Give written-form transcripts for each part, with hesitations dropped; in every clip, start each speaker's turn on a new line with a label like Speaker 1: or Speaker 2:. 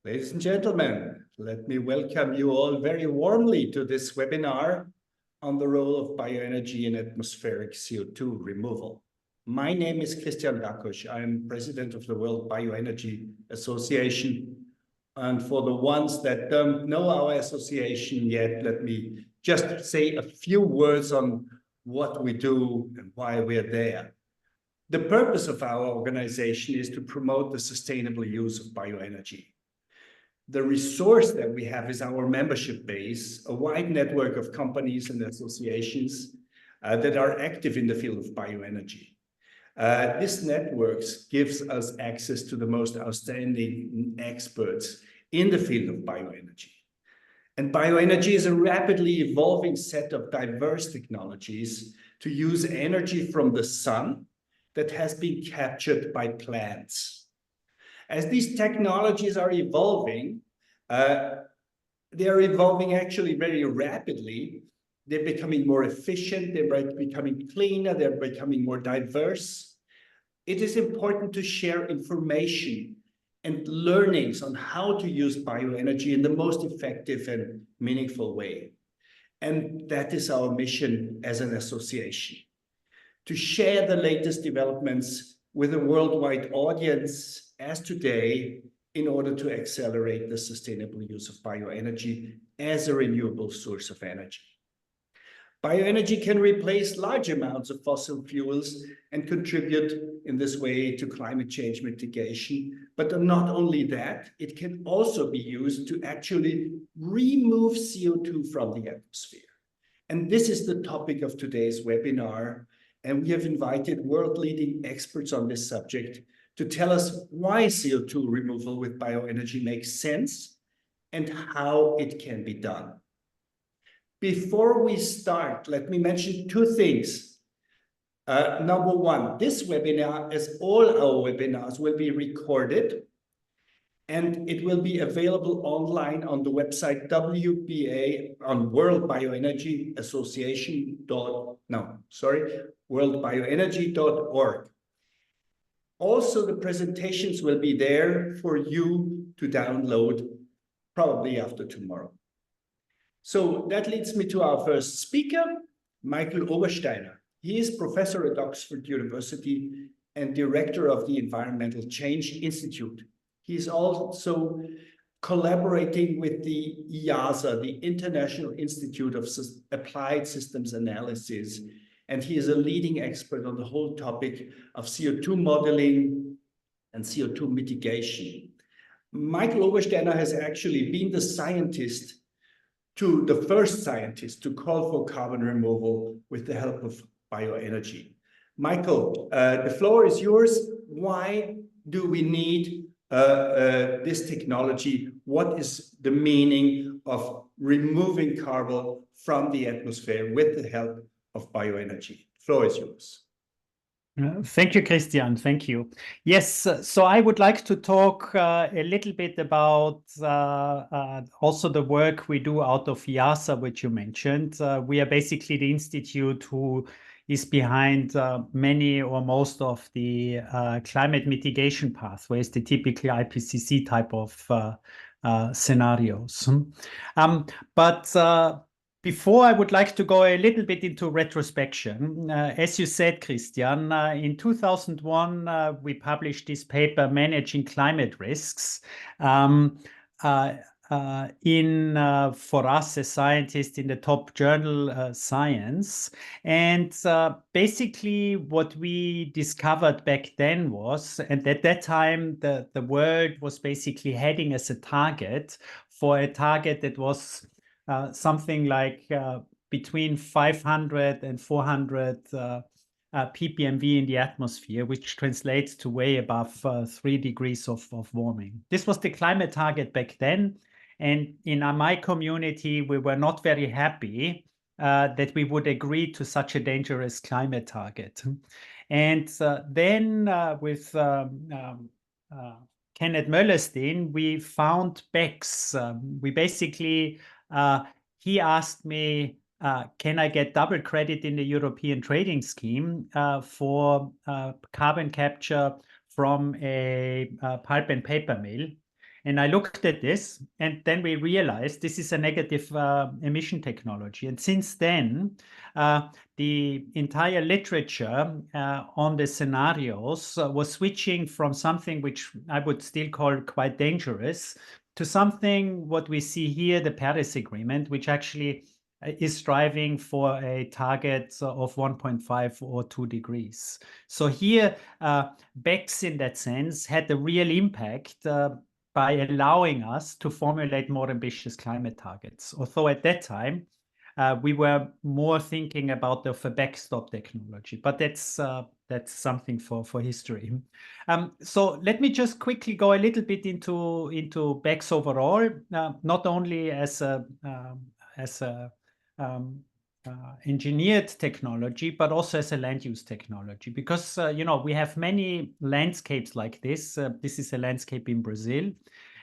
Speaker 1: Ladies and gentlemen, let me welcome you all very warmly to this webinar on the role of bioenergy in atmospheric CO2 removal. My name is Christian Rakosch. I'm president of the World Bioenergy Association. And for the ones that don't know our association yet, let me just say a few words on what we do and why we're there. The purpose of our organization is to promote the sustainable use of bioenergy. The resource that we have is our membership base, a wide network of companies and associations that are active in the field of bioenergy. This network gives us access to the most outstanding experts in the field of bioenergy. And bioenergy is a rapidly evolving set of diverse technologies to use energy from the sun that has been captured by plants. As these technologies are evolving, they are evolving actually very rapidly. They're becoming more efficient, they're becoming cleaner, they're becoming more diverse. It is important to share information and learnings on how to use bioenergy in the most effective and meaningful way. And that is our mission as an association, to share the latest developments with a worldwide audience as today in order to accelerate the sustainable use of bioenergy as a renewable source of energy. Bioenergy can replace large amounts of fossil fuels and contribute in this way to climate change mitigation. But not only that, it can also be used to actually remove CO2 from the atmosphere. And this is the topic of today's webinar. And we have invited world-leading experts on this subject to tell us why CO2 removal with bioenergy makes sense and how it can be done. Before we start, let me mention two things. Number one, this webinar, as all our webinars, will be recorded and it will be available online on the website World Bioenergy Association worldbioenergy.org. Also, the presentations will be there for you to download probably after tomorrow. So that leads me to our first speaker, Michael Obersteiner. He is professor at Oxford University and director of the Environmental Change Institute. He is also collaborating with the IIASA, the International Institute of Applied Systems Analysis, and he is a leading expert on the whole topic of CO2 modeling and CO2 mitigation. Michael Obersteiner has actually been the first scientist to call for carbon removal with the help of bioenergy. Michael, the floor is yours. Why do we need this technology? What is the meaning of removing carbon from the atmosphere with the help of bioenergy? The floor is yours.
Speaker 2: Thank you, Christian. Thank you. Yes, so I would like to talk a little bit about also the work we do out of IIASA, which you mentioned. We are basically the institute who is behind many or most of the climate mitigation pathways, the typical IPCC type of scenarios. Before, I would like to go a little bit into retrospection. As you said, Christian, in 2001, we published this paper, Managing Climate Risks, for us as scientists in the top journal, Science. And basically what we discovered back then was, and at that time, the world was basically heading as a target that was something like between 500 and 400 ppmv in the atmosphere, which translates to way above 3 degrees of warming. This was the climate target back then. And in my community, we were not very happy that we would agree to such a dangerous climate target. And then with Kenneth Möllerstein, we found BECCS. We basically he asked me, can I get double credit in the European trading scheme for carbon capture from a pulp and paper mill? And I looked at this, and then we realized this is a negative emission technology. And since then, the entire literature on the scenarios was switching from something which I would still call quite dangerous to something what we see here, the Paris Agreement, which actually is striving for a target of 1.5 or 2 degrees. So here, BECCS in that sense had a real impact by allowing us to formulate more ambitious climate targets. Although at that time, we were more thinking about the backstop technology, but that's something for history. So let me just quickly go a little bit into BECCS overall, not only as a engineered technology, but also as a land use technology, because we have many landscapes like this. This is a landscape in Brazil,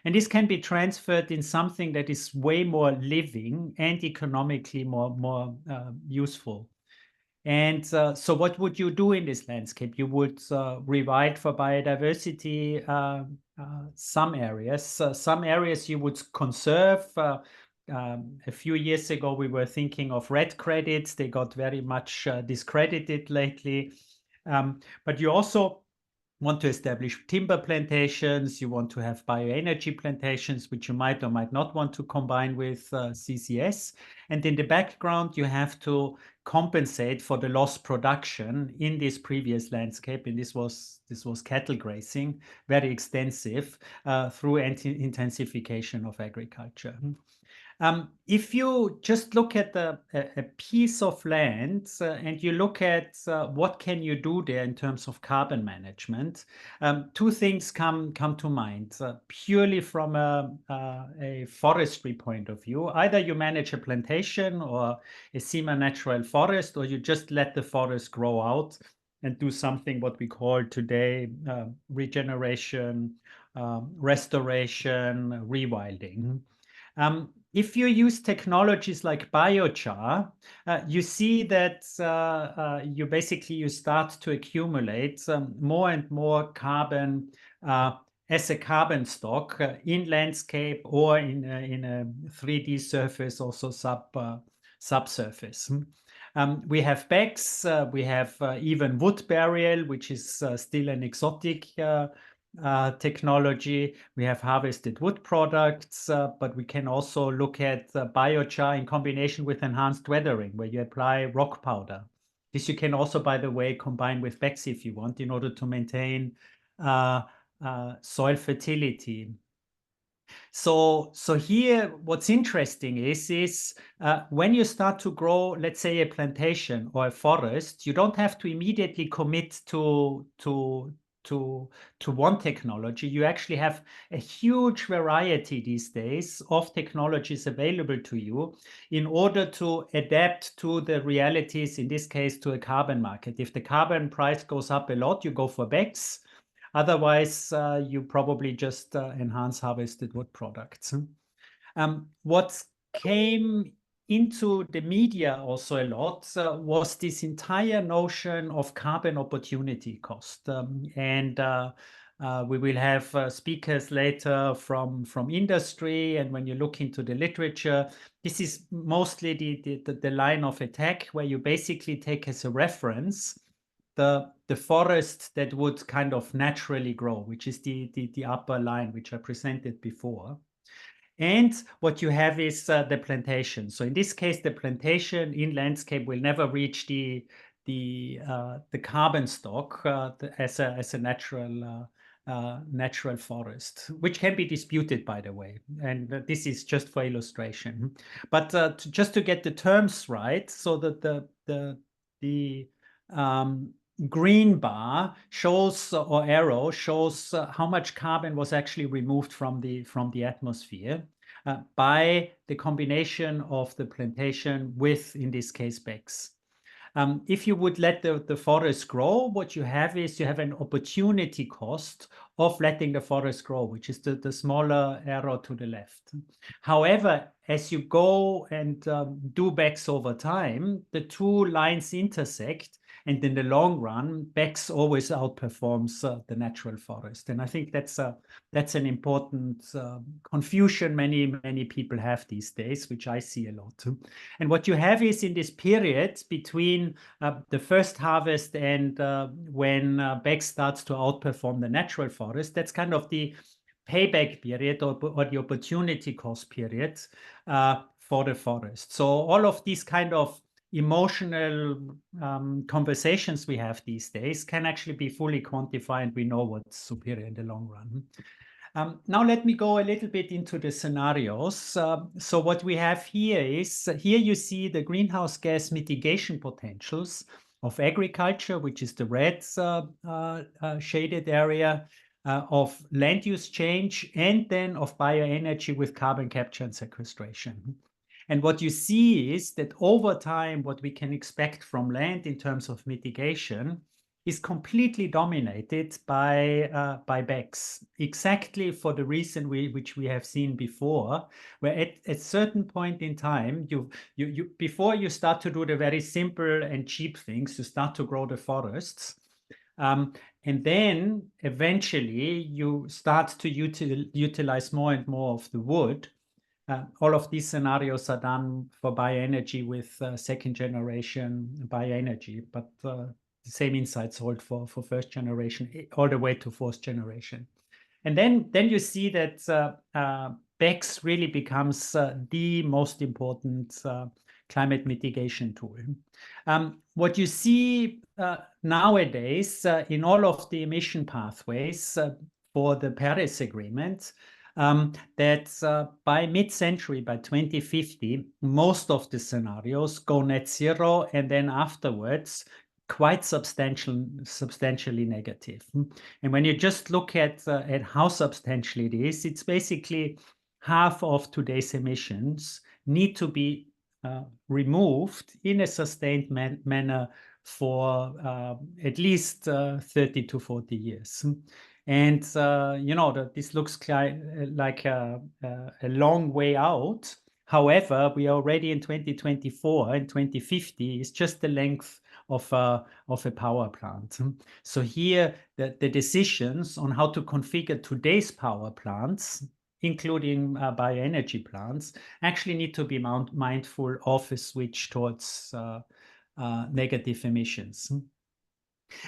Speaker 2: and this can be transferred in something that is way more living and economically more useful. And so what would you do in this landscape? You would rewrite for biodiversity some areas you would conserve. A few years ago, we were thinking of red credits. They got very much discredited lately. But you also want to establish timber plantations. You want to have bioenergy plantations, which you might or might not want to combine with CCS. And in the background, you have to compensate for the lost production in this previous landscape. And this was cattle grazing, very extensive, through intensification of agriculture. If you just look at a piece of land and you look at what can you do there in terms of carbon management, two things come to mind. Purely from a forestry point of view, either you manage a plantation or a semi-natural forest, or you just let the forest grow out and do something what we call today regeneration, restoration, rewilding. If you use technologies like biochar, you see that you start to accumulate more and more carbon as a carbon stock in landscape or in a 3D surface, also subsurface. We have BECCS, we have even wood burial, which is still an exotic technology. We have harvested wood products, but we can also look at biochar in combination with enhanced weathering, where you apply rock powder. This you can also, by the way, combine with BECCS if you want, in order to maintain soil fertility. So here, what's interesting is when you start to grow, let's say, a plantation or a forest, you don't have to immediately commit to one technology. You actually have a huge variety these days of technologies available to you in order to adapt to the realities, in this case, to a carbon market. If the carbon price goes up a lot, you go for BECCS. Otherwise, you probably just enhance harvested wood products. What came into the media also a lot was this entire notion of carbon opportunity cost. We will have speakers later from industry, and when you look into the literature, this is mostly the line of attack, where you basically take as a reference the forest that would kind of naturally grow, which is the upper line, which I presented before. And what you have is the plantation. So in this case, the plantation in landscape will never reach the carbon stock as a natural forest, which can be disputed, by the way. And this is just for illustration. But just to get the terms right, so that the green bar shows, or arrow shows, how much carbon was actually removed from the atmosphere by the combination of the plantation with, in this case, BECCS. If you would let the forest grow, what you have is you have an opportunity cost of letting the forest grow, which is the smaller arrow to the left. However, as you go and do BECCS over time, the two lines intersect, And in the long run, BECCS always outperforms the natural forest. And I think that's an important confusion many people have these days, which I see a lot. And what you have is in this period between the first harvest and when BECCS starts to outperform the natural forest, that's kind of the payback period or the opportunity cost period for the forest. So all of these kind of emotional conversations we have these days can actually be fully quantified, and we know what's superior in the long run. Now let me go a little bit into the scenarios. So what we have here is, here you see the greenhouse gas mitigation potentials of agriculture, which is the red shaded area, of land use change, and then of bioenergy with carbon capture and sequestration. And what you see is that over time, what we can expect from land in terms of mitigation is completely dominated by BECCS, exactly for the reason which we have seen before, where at a certain point in time, before you start to do the very simple and cheap things, you start to grow the forests. And then eventually you start to utilize more and more of the wood. All of these scenarios are done for bioenergy with second generation bioenergy, but the same insights hold for first generation all the way to fourth generation. And then you see that BECCS really becomes the most important climate mitigation tool. What you see nowadays in all of the emission pathways for the Paris Agreement, that by mid-century, by 2050, most of the scenarios go net zero, and then afterwards quite substantially negative. And when you just look at how substantial it is, it's basically half of today's emissions need to be removed in a sustained manner for at least 30 to 40 years. And this looks like a long way out. However, we are already in 2024, and 2050 is just the length of a power plant. So here, the decisions on how to configure today's power plants, including bioenergy plants, actually need to be mindful of a switch towards negative emissions.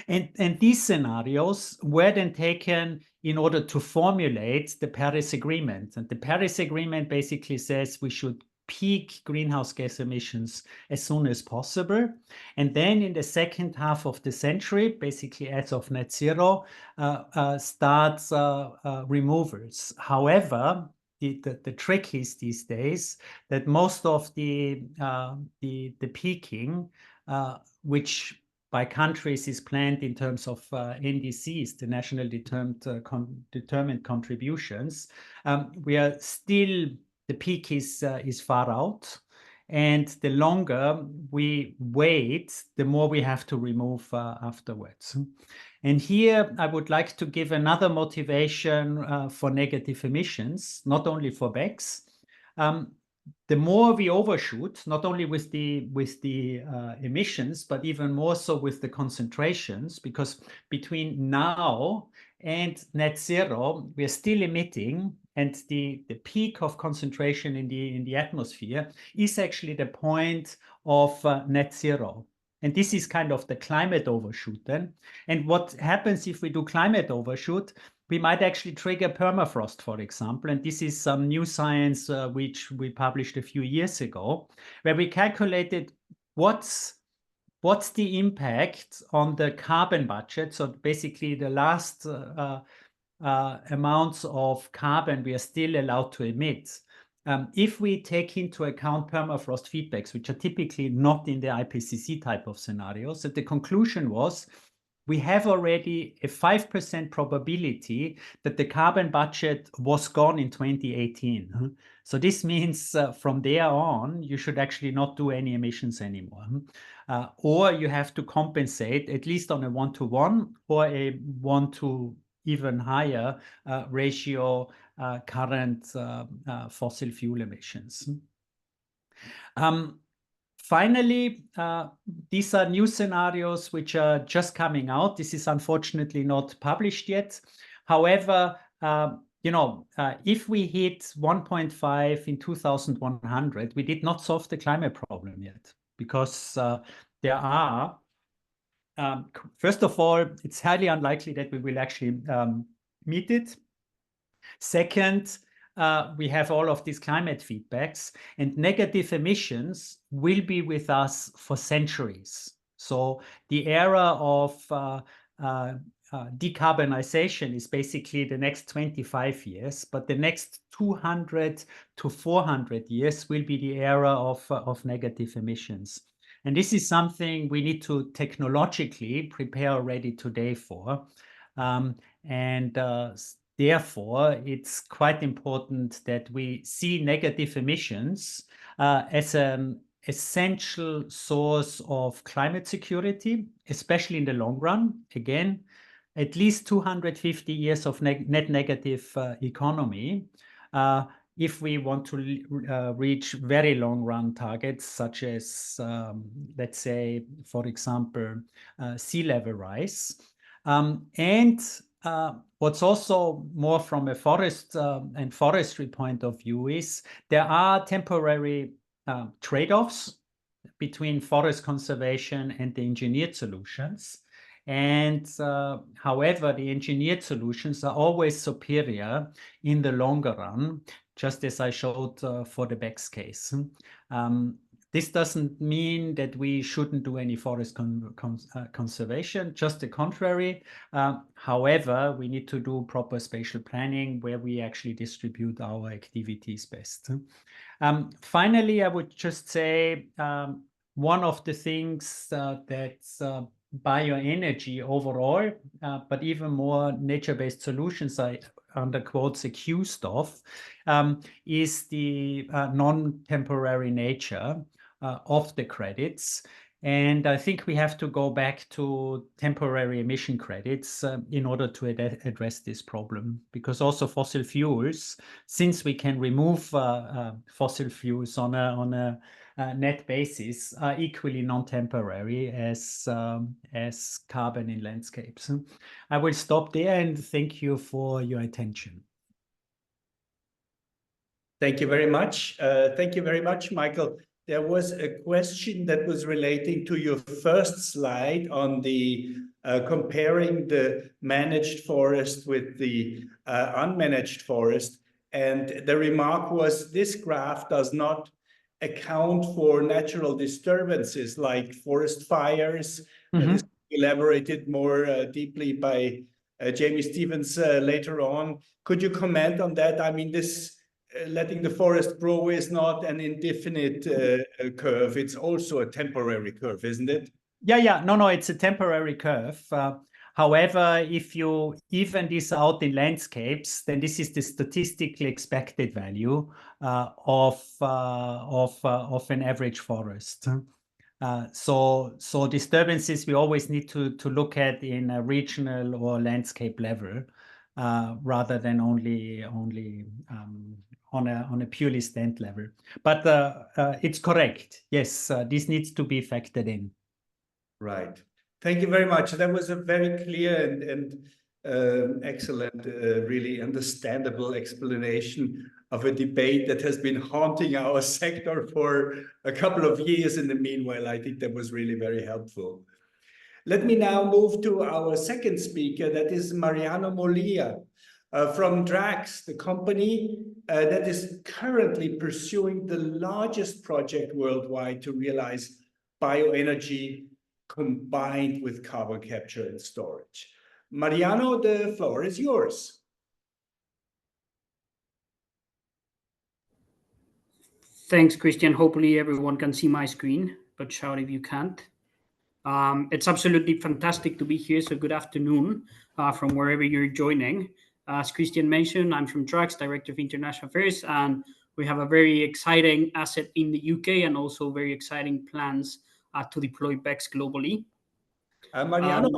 Speaker 2: And these scenarios were then taken in order to formulate the Paris Agreement. And the Paris Agreement basically says we should peak greenhouse gas emissions as soon as possible. And then in the second half of the century, basically as of net zero, starts removals. However, the trick is these days that most of the peaking, which by countries is planned in terms of NDCs, the national determined contributions, we are still, the peak is far out. And the longer we wait, the more we have to remove afterwards. And here I would like to give another motivation for negative emissions, not only for BECCS. The more we overshoot, not only with the emissions, but even more so with the concentrations, because between now and net zero, we are still emitting, and the peak of concentration in the atmosphere is actually the point of net zero. And this is kind of the climate overshoot then. And what happens if we do climate overshoot? We might actually trigger permafrost, for example. And this is some new science which we published a few years ago, where we calculated what's the impact on the carbon budget. So basically the last amounts of carbon we are still allowed to emit. If we take into account permafrost feedbacks, which are typically not in the IPCC type of scenarios, so the conclusion was we have already a 5% probability that the carbon budget was gone in 2018. So this means from there on, you should actually not do any emissions anymore. Or you have to compensate at least on a 1-to-1 or a 1 to even higher ratio current fossil fuel emissions. Finally, these are new scenarios which are just coming out. This is unfortunately not published yet. However, if we hit 1.5 in 2100, we did not solve the climate problem yet, because there are, first of all, it's highly unlikely that we will actually meet it. Second, we have all of these climate feedbacks, and negative emissions will be with us for centuries. So the era of decarbonization is basically the next 25 years, but the next 200 to 400 years will be the era of negative emissions. And this is something we need to technologically prepare already today for. Therefore, it's quite important that we see negative emissions as an essential source of climate security, especially in the long run. Again, at least 250 years of net negative economy if we want to reach very long run targets, such as, let's say, for example, sea level rise. What's also more from a forest and forestry point of view is there are temporary trade-offs between forest conservation and the engineered solutions. And however, the engineered solutions are always superior in the longer run, just as I showed for the BECCS case. This doesn't mean that we shouldn't do any forest conservation, just the contrary. However, we need to do proper spatial planning where we actually distribute our activities best. Finally, I would just say one of the things that's bioenergy overall, but even more nature-based solutions I under quotes accused of, is the non-temporary nature of the credits. And I think we have to go back to temporary emission credits in order to address this problem, because also fossil fuels, since we can remove fossil fuels on a net basis, are equally non-temporary as carbon in landscapes. I will stop there and thank you for your attention.
Speaker 1: Thank you very much. Thank you very much, Michael. There was a question that was relating to your first slide on the comparing the managed forest with the unmanaged forest. And the remark was, this graph does not account for natural disturbances like forest fires.
Speaker 2: Mm-hmm.
Speaker 1: This elaborated more deeply by Jamie Stevens later on. Could you comment on that? I mean, this letting the forest grow is not an indefinite curve. It's also a temporary curve, isn't it?
Speaker 2: Yeah. No, it's a temporary curve. However, if you even this out in landscapes, then this is the statistically expected value of an average forest. So disturbances we always need to look at in a regional or landscape level, rather than only on a purely stand level. But it's correct. Yes, this needs to be factored in.
Speaker 1: Right. Thank you very much. That was a very clear and excellent, really understandable explanation of a debate that has been haunting our sector for a couple of years in the meanwhile. I think that was really very helpful. Let me now move to our second speaker, that is Mariano Molia from Drax, the company that is currently pursuing the largest project worldwide to realize bioenergy combined with carbon capture and storage. Mariano, the floor is yours.
Speaker 3: Thanks, Christian. Hopefully everyone can see my screen, but shout if you can't. It's absolutely fantastic to be here. So good afternoon from wherever you're joining. As Christian mentioned, I'm from Drax, Director of International Affairs, and we have a very exciting asset in the UK and also very exciting plans to deploy BECCS globally.
Speaker 1: Mariano,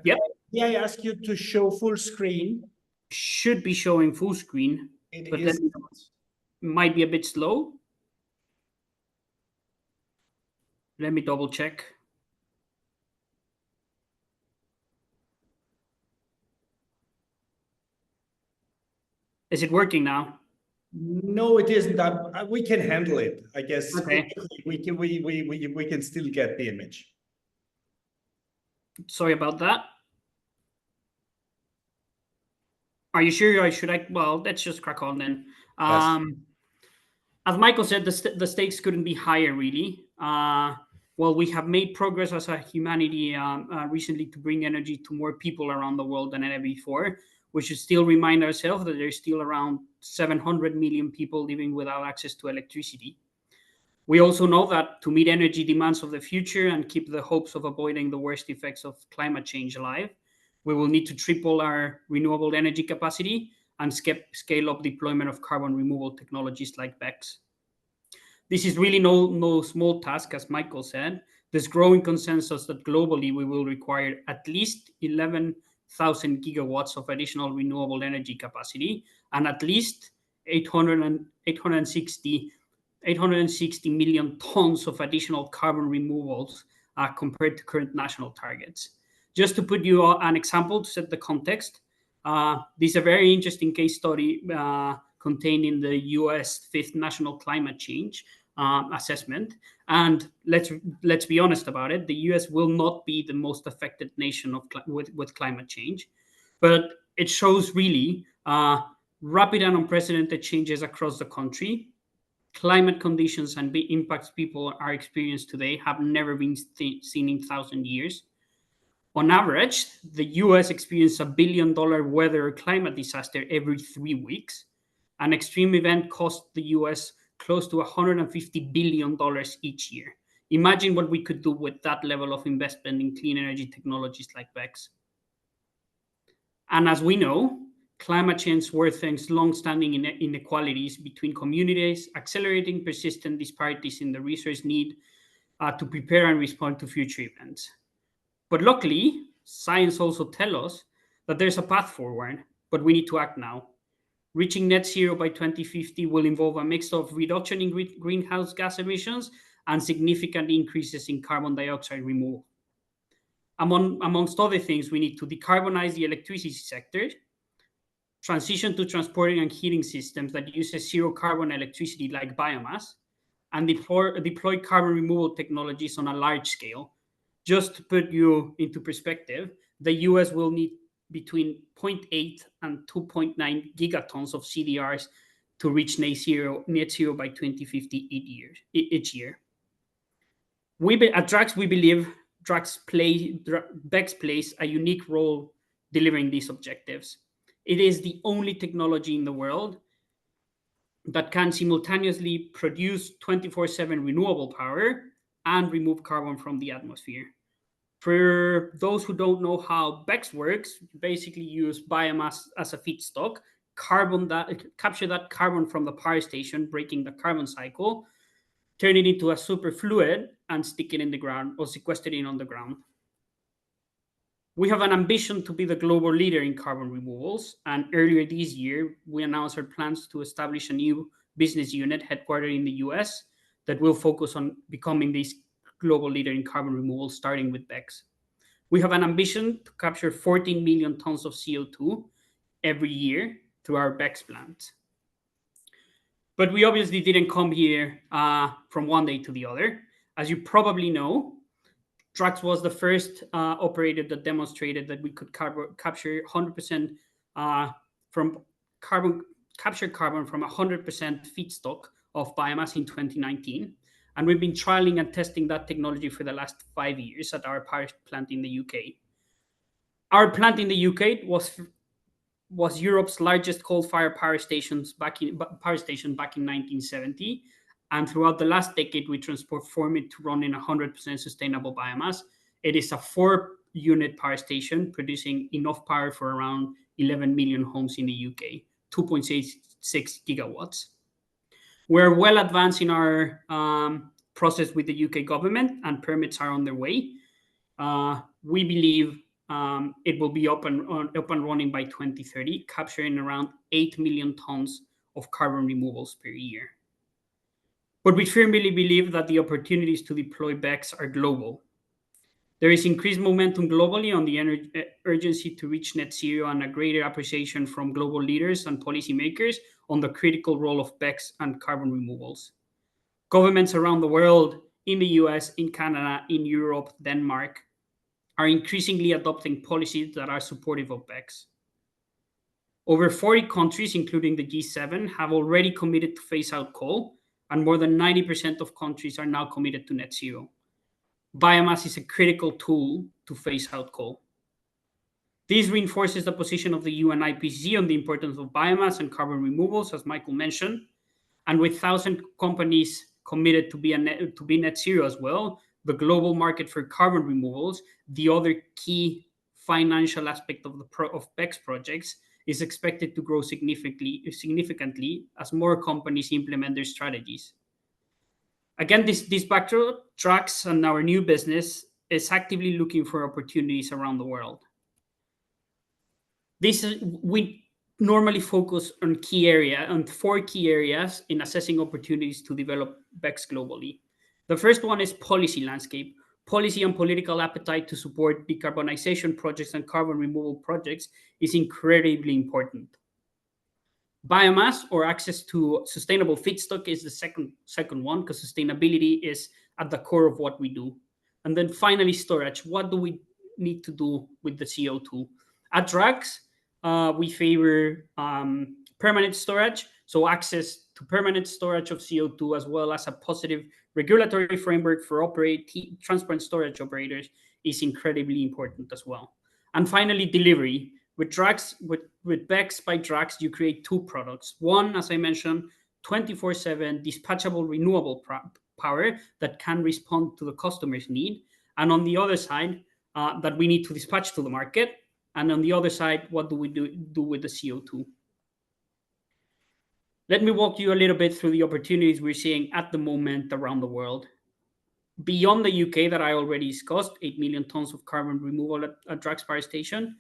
Speaker 3: yep.
Speaker 1: may I ask you to show full screen?
Speaker 3: Should be showing full screen, but
Speaker 1: is
Speaker 3: then might be a bit slow. Let me double check. Is it working now?
Speaker 1: No, it isn't. We can handle it, I guess.
Speaker 3: Okay.
Speaker 1: We can still get the image.
Speaker 3: Sorry about that. Are you sure, or should I? Well, let's just crack on then.
Speaker 1: Yes.
Speaker 3: As Michael said, the stakes couldn't be higher, really. Well, we have made progress as a humanity recently to bring energy to more people around the world than ever before. We should still remind ourselves that there's still around 700 million people living without access to electricity. We also know that to meet energy demands of the future and keep the hopes of avoiding the worst effects of climate change alive, we will need to triple our renewable energy capacity and scale up deployment of carbon removal technologies like BECCS. This is really no small task, as Michael said. There's growing consensus that globally we will require at least 11,000 gigawatts of additional renewable energy capacity and at least 860 million tons of additional carbon removals compared to current national targets. Just to put you an example to set the context, this is a very interesting case study contained in the US Fifth National Climate Change Assessment. And let's be honest about it, the US will not be the most affected nation with climate change, but it shows really rapid and unprecedented changes across the country. Climate conditions and the impacts people are experiencing today have never been seen in 1,000 years. On average, the US experiences $1 billion weather or climate disaster every 3 weeks. An extreme event costs the US close to $150 billion each year. Imagine what we could do with that level of investment in clean energy technologies like BECCS. And as we know, climate change worsens long-standing inequalities between communities, accelerating persistent disparities in the resource need to prepare and respond to future events. But luckily, science also tells us that there's a path forward, but we need to act now. Reaching net zero by 2050 will involve a mix of reduction in greenhouse gas emissions and significant increases in carbon dioxide removal. Amongst other things, we need to decarbonize the electricity sector, transition to transporting and heating systems that use zero carbon electricity like biomass, and deploy carbon removal technologies on a large scale. Just to put you into perspective, the US will need between 0.8 and 2.9 gigatons of CDRs to reach net zero by 2050 each year. At Drax, we believe BECCS plays a unique role delivering these objectives. It is the only technology in the world that can simultaneously produce 24/7 renewable power and remove carbon from the atmosphere. For those who don't know how BECCS works, basically use biomass as a feedstock, capture that carbon from the power station, breaking the carbon cycle, turn it into a superfluid and stick it in the ground or sequester it on the ground. We have an ambition to be the global leader in carbon removals, and earlier this year, we announced our plans to establish a new business unit headquartered in the US that will focus on becoming this global leader in carbon removal, starting with BECCS. We have an ambition to capture 14 million tons of CO2 every year through our BECCS plant. But we obviously didn't come here from one day to the other. As you probably know, Drax was the first operator that demonstrated that we could capture 100% capture carbon from 100% feedstock of biomass in 2019. And we've been trialing and testing that technology for the last 5 years at our power plant in the UK. Our plant in the UK was Europe's largest coal-fired power station back in 1970. And throughout the last decade, we transformed it to run in 100% sustainable biomass. It is a 4-unit power station producing enough power for around 11 million homes in the UK, 2.66 gigawatts. We're well advanced in our process with the UK government, and permits are on their way. We believe it will be up and running by 2030, capturing around 8 million tons of carbon removals per year. But we firmly believe that the opportunities to deploy BECCS are global. There is increased momentum globally on the urgency to reach net zero and a greater appreciation from global leaders and policymakers on the critical role of BECCS and carbon removals. Governments around the world, in the US, in Canada, in Europe, Denmark, are increasingly adopting policies that are supportive of BECCS. Over 40 countries, including the G7, have already committed to phase out coal, and more than 90% of countries are now committed to net zero. Biomass is a critical tool to phase out coal. This reinforces the position of the UN IPCC on the importance of biomass and carbon removals, as Michael mentioned. And with 1,000 companies committed to be net zero as well, the global market for carbon removals, the other key financial aspect of BECCS projects, is expected to grow significantly as more companies implement their strategies. Again, this backdrop, Drax and our new business is actively looking for opportunities around the world. We normally focus on four key areas in assessing opportunities to develop BECCS globally. The first one is policy landscape. Policy and political appetite to support decarbonization projects and carbon removal projects is incredibly important. Biomass or access to sustainable feedstock is the second one, because sustainability is at the core of what we do. And then finally, storage. What do we need to do with the CO2? At Drax, we favor permanent storage, so access to permanent storage of CO2, as well as a positive regulatory framework for transparent storage operators is incredibly important as well. And finally, delivery. With BECCS by Drax, you create two products. One, as I mentioned, 24/7 dispatchable renewable power that can respond to the customer's need. And on the other side, that we need to dispatch to the market. And on the other side, what do we do with the CO2? Let me walk you a little bit through the opportunities we're seeing at the moment around the world. Beyond the UK that I already discussed, 8 million tons of carbon removal at Drax Power Station.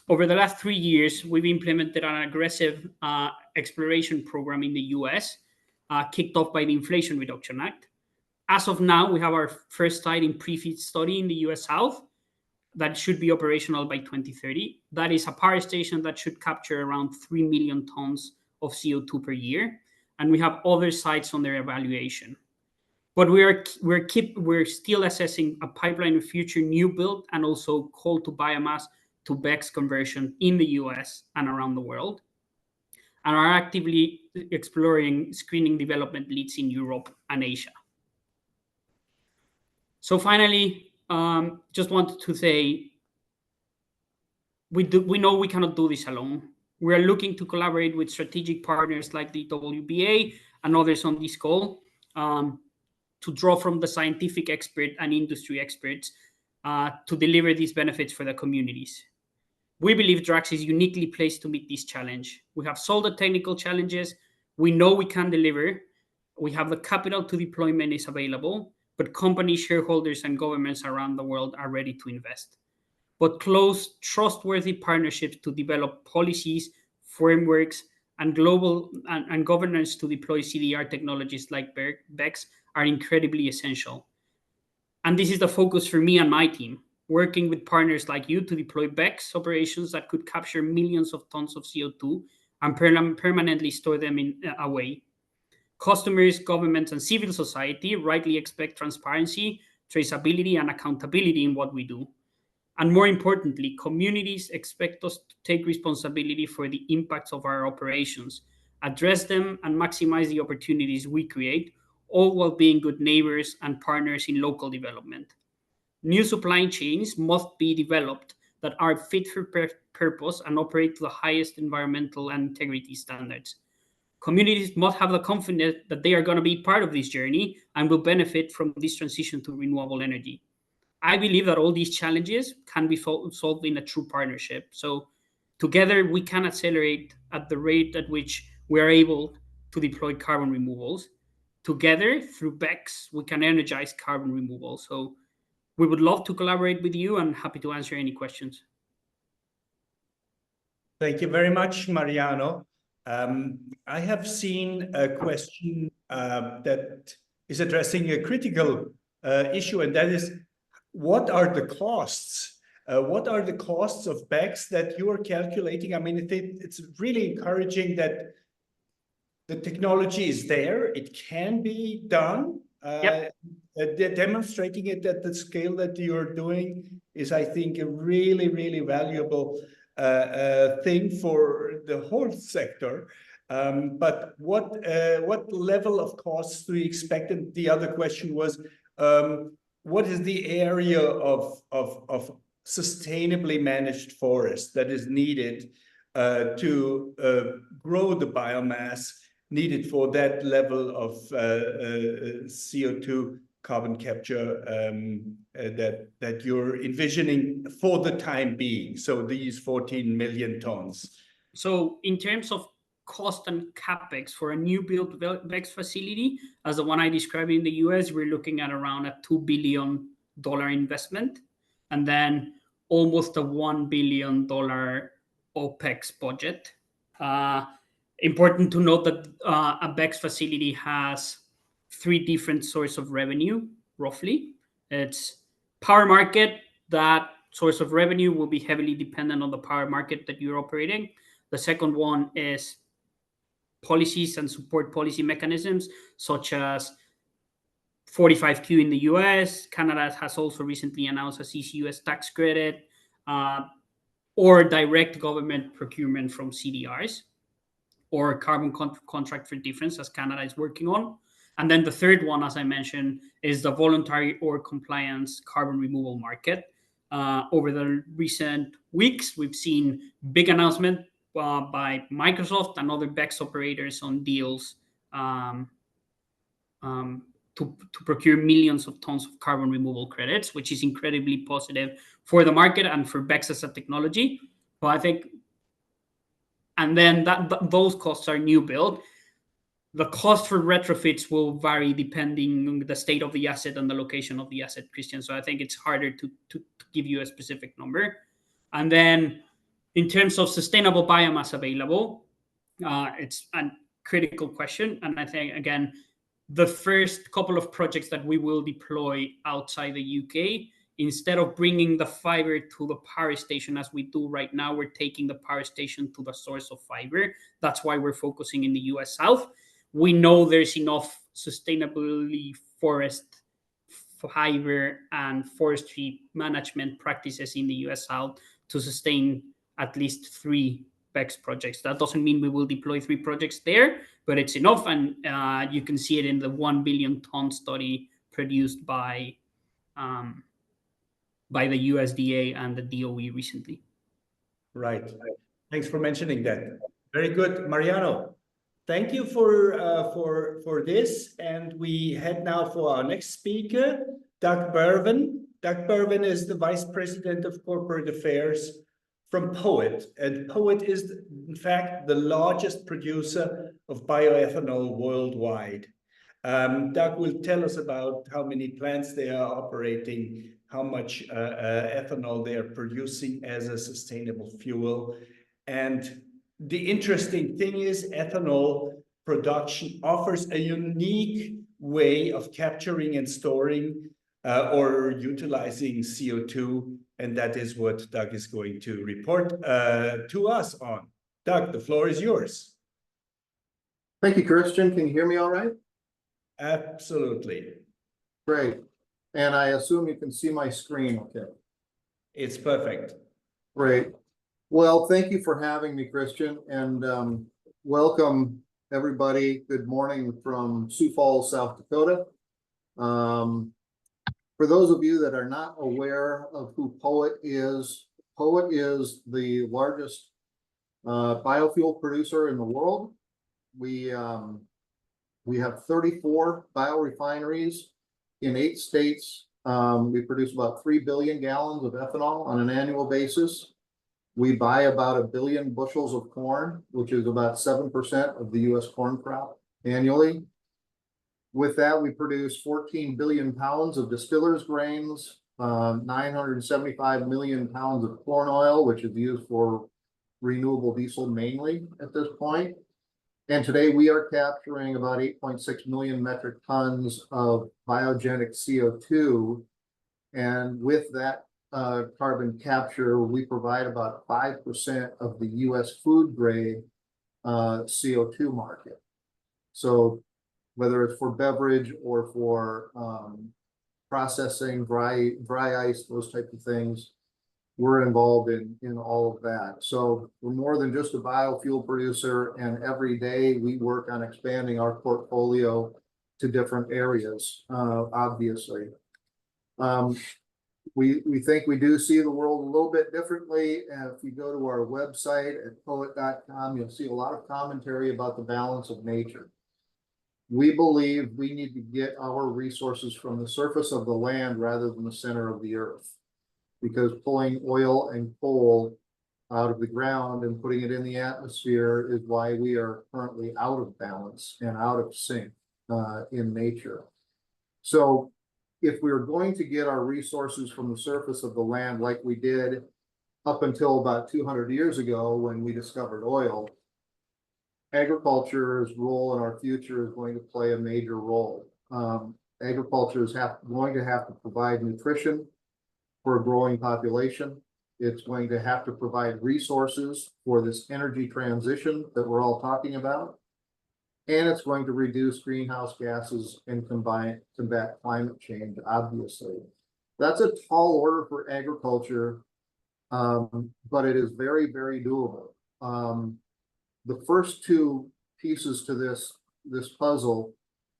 Speaker 3: Over the last 3 years, we've implemented an aggressive exploration program in the US, kicked off by the Inflation Reduction Act. As of now, we have our first site in pre-FEED study in the US South that should be operational by 2030. That is a power station that should capture around 3 million tons of CO2 per year. And we have other sites on their evaluation. But we're still assessing a pipeline of future new build and also coal to biomass to BECCS conversion in the US and around the world, and are actively exploring screening development leads in Europe and Asia. So finally, just wanted to say, we know we cannot do this alone. We are looking to collaborate with strategic partners like the WBA and others on this call to draw from the scientific expert and industry experts to deliver these benefits for the communities. We believe Drax is uniquely placed to meet this challenge. We have solved the technical challenges. We know we can deliver. We have the capital to deployment is available, but companies, shareholders, and governments around the world are ready to invest. But close, trustworthy partnerships to develop policies, frameworks, and global and governance to deploy CDR technologies like BECCS are incredibly essential. And this is the focus for me and my team, working with partners like you to deploy BECCS operations that could capture millions of tons of CO2 and permanently store them away. Customers, governments, and civil society rightly expect transparency, traceability, and accountability in what we do. And more importantly, communities expect us to take responsibility for the impacts of our operations, address them, and maximize the opportunities we create, all while being good neighbors and partners in local development. New supply chains must be developed that are fit for purpose and operate to the highest environmental and integrity standards. Communities must have the confidence that they are going to be part of this journey and will benefit from this transition to renewable energy. I believe that all these challenges can be solved in a true partnership. So together we can accelerate at the rate at which we are able to deploy carbon removals. Together, through BECCS, we can energize carbon removal. So we would love to collaborate with you and happy to answer any questions.
Speaker 1: Thank you very much, Mariano. I have seen a question that is addressing a critical issue, and that is, what are the costs? What are the costs of BECCS that you are calculating? I mean, it's really encouraging that the technology is there. It can be done. Demonstrating it at the scale that you're doing is, I think, a really, really valuable thing for the whole sector. But what level of costs do you expect? And the other question was, what is the area of sustainably managed forest that is needed to grow the biomass needed for that level of CO2 carbon capture that you're envisioning for the time being? So these 14 million tons.
Speaker 3: So in terms of cost and capex for a new build BECCS facility, as the one I described in the US, we're looking at around a $2 billion investment, and then almost a $1 billion OPEX budget. Important to note that a BECCS facility has 3 different sources of revenue, roughly. It's power market. That source of revenue will be heavily dependent on the power market that you're operating. The second one is policies and support policy mechanisms, such as 45Q in the US. Canada has also recently announced a CCUS tax credit, or direct government procurement from CDRs, or carbon contract for difference, as Canada is working on. And then the third one, as I mentioned, is the voluntary or compliance carbon removal market. Over the recent weeks, we've seen big announcement by Microsoft and other BECCS operators on deals to procure millions of tons of carbon removal credits, which is incredibly positive for the market and for BECCS as a technology. But I think, and then those costs are new build. The cost for retrofits will vary depending on the state of the asset and the location of the asset, Christian. So I think it's harder to give you a specific number. And then in terms of sustainable biomass available, it's a critical question. And I think, again, the first couple of projects that we will deploy outside the UK, instead of bringing the fiber to the power station as we do right now, we're taking the power station to the source of fiber. That's why we're focusing in the US South. We know there's enough sustainably forest fiber and forestry management practices in the US South to sustain at least 3 BECCS projects. That doesn't mean we will deploy 3 projects there, but it's enough. And you can see it in the 1 billion ton study produced by the USDA and the DOE recently.
Speaker 1: Right. Thanks for mentioning that. Very good, Mariano. Thank you for this. And we head now for our next speaker, Doug Berwin. Doug Berwin is the Vice President of Corporate Affairs from POET. And POET is, in fact, the largest producer of bioethanol worldwide. Doug will tell us about how many plants they are operating, how much ethanol they are producing as a sustainable fuel. And the interesting thing is, ethanol production offers a unique way of capturing and storing or utilizing CO2. And that is what Doug is going to report to us on. Doug, the floor is yours.
Speaker 4: Thank you, Christian. Can you hear me all right?
Speaker 1: Absolutely.
Speaker 4: Great. And I assume you can see my screen okay?
Speaker 1: It's perfect.
Speaker 4: Great. Well, thank you for having me, Christian, and welcome everybody. Good morning from Sioux Falls, South Dakota. For those of you that are not aware of who POET is the largest biofuel producer in the world. We have 34 biorefineries in 8 states. We produce about 3 billion gallons of ethanol on an annual basis. We buy about 1 billion bushels of corn, which is about 7% of the US corn crop annually. With that, we produce 14 billion pounds of distillers grains, 975 million pounds of corn oil, which is used for renewable diesel mainly at this point. And today we are capturing about 8.6 million metric tons of biogenic CO2. And with that carbon capture, we provide about 5% of the US food grade CO2 market. So whether it's for beverage or for processing, dry ice, those types of things, we're involved in all of that. So we're more than just a biofuel producer, and every day we work on expanding our portfolio to different areas, obviously. We think we do see the world a little bit differently. And if you go to our website at poet.com, you'll see a lot of commentary about the balance of nature. We believe we need to get our resources from the surface of the land rather than the center of the earth, because pulling oil and coal out of the ground and putting it in the atmosphere is why we are currently out of balance and out of sync in nature. So if we were going to get our resources from the surface of the land like we did up until about 200 years ago when we discovered oil, agriculture's role in our future is going to play a major role. Agriculture is going to have to provide nutrition for a growing population. It's going to have to provide resources for this energy transition that we're all talking about. And it's going to reduce greenhouse gases and combat climate change, obviously. That's a tall order for agriculture, but it is very, very doable. The first two pieces to this puzzle,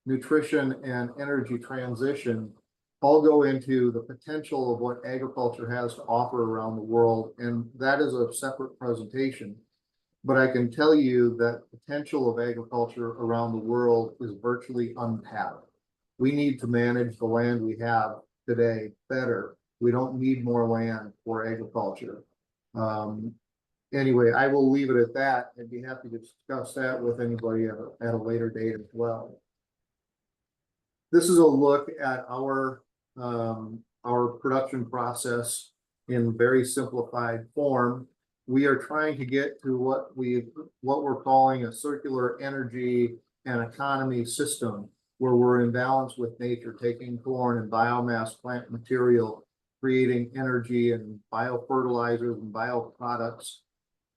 Speaker 4: nutrition and energy transition, all go into the potential of what agriculture has to offer around the world. And that is a separate presentation. But I can tell you that the potential of agriculture around the world is virtually untapped. We need to manage the land we have today better. We don't need more land for agriculture. Anyway, I will leave it at that. I'd be happy to discuss that with anybody at a later date as well. This is a look at our production process in very simplified form. We are trying to get to what we're calling a circular energy and economy system, where we're in balance with nature, taking corn and biomass plant material, creating energy and biofertilizers and bioproducts,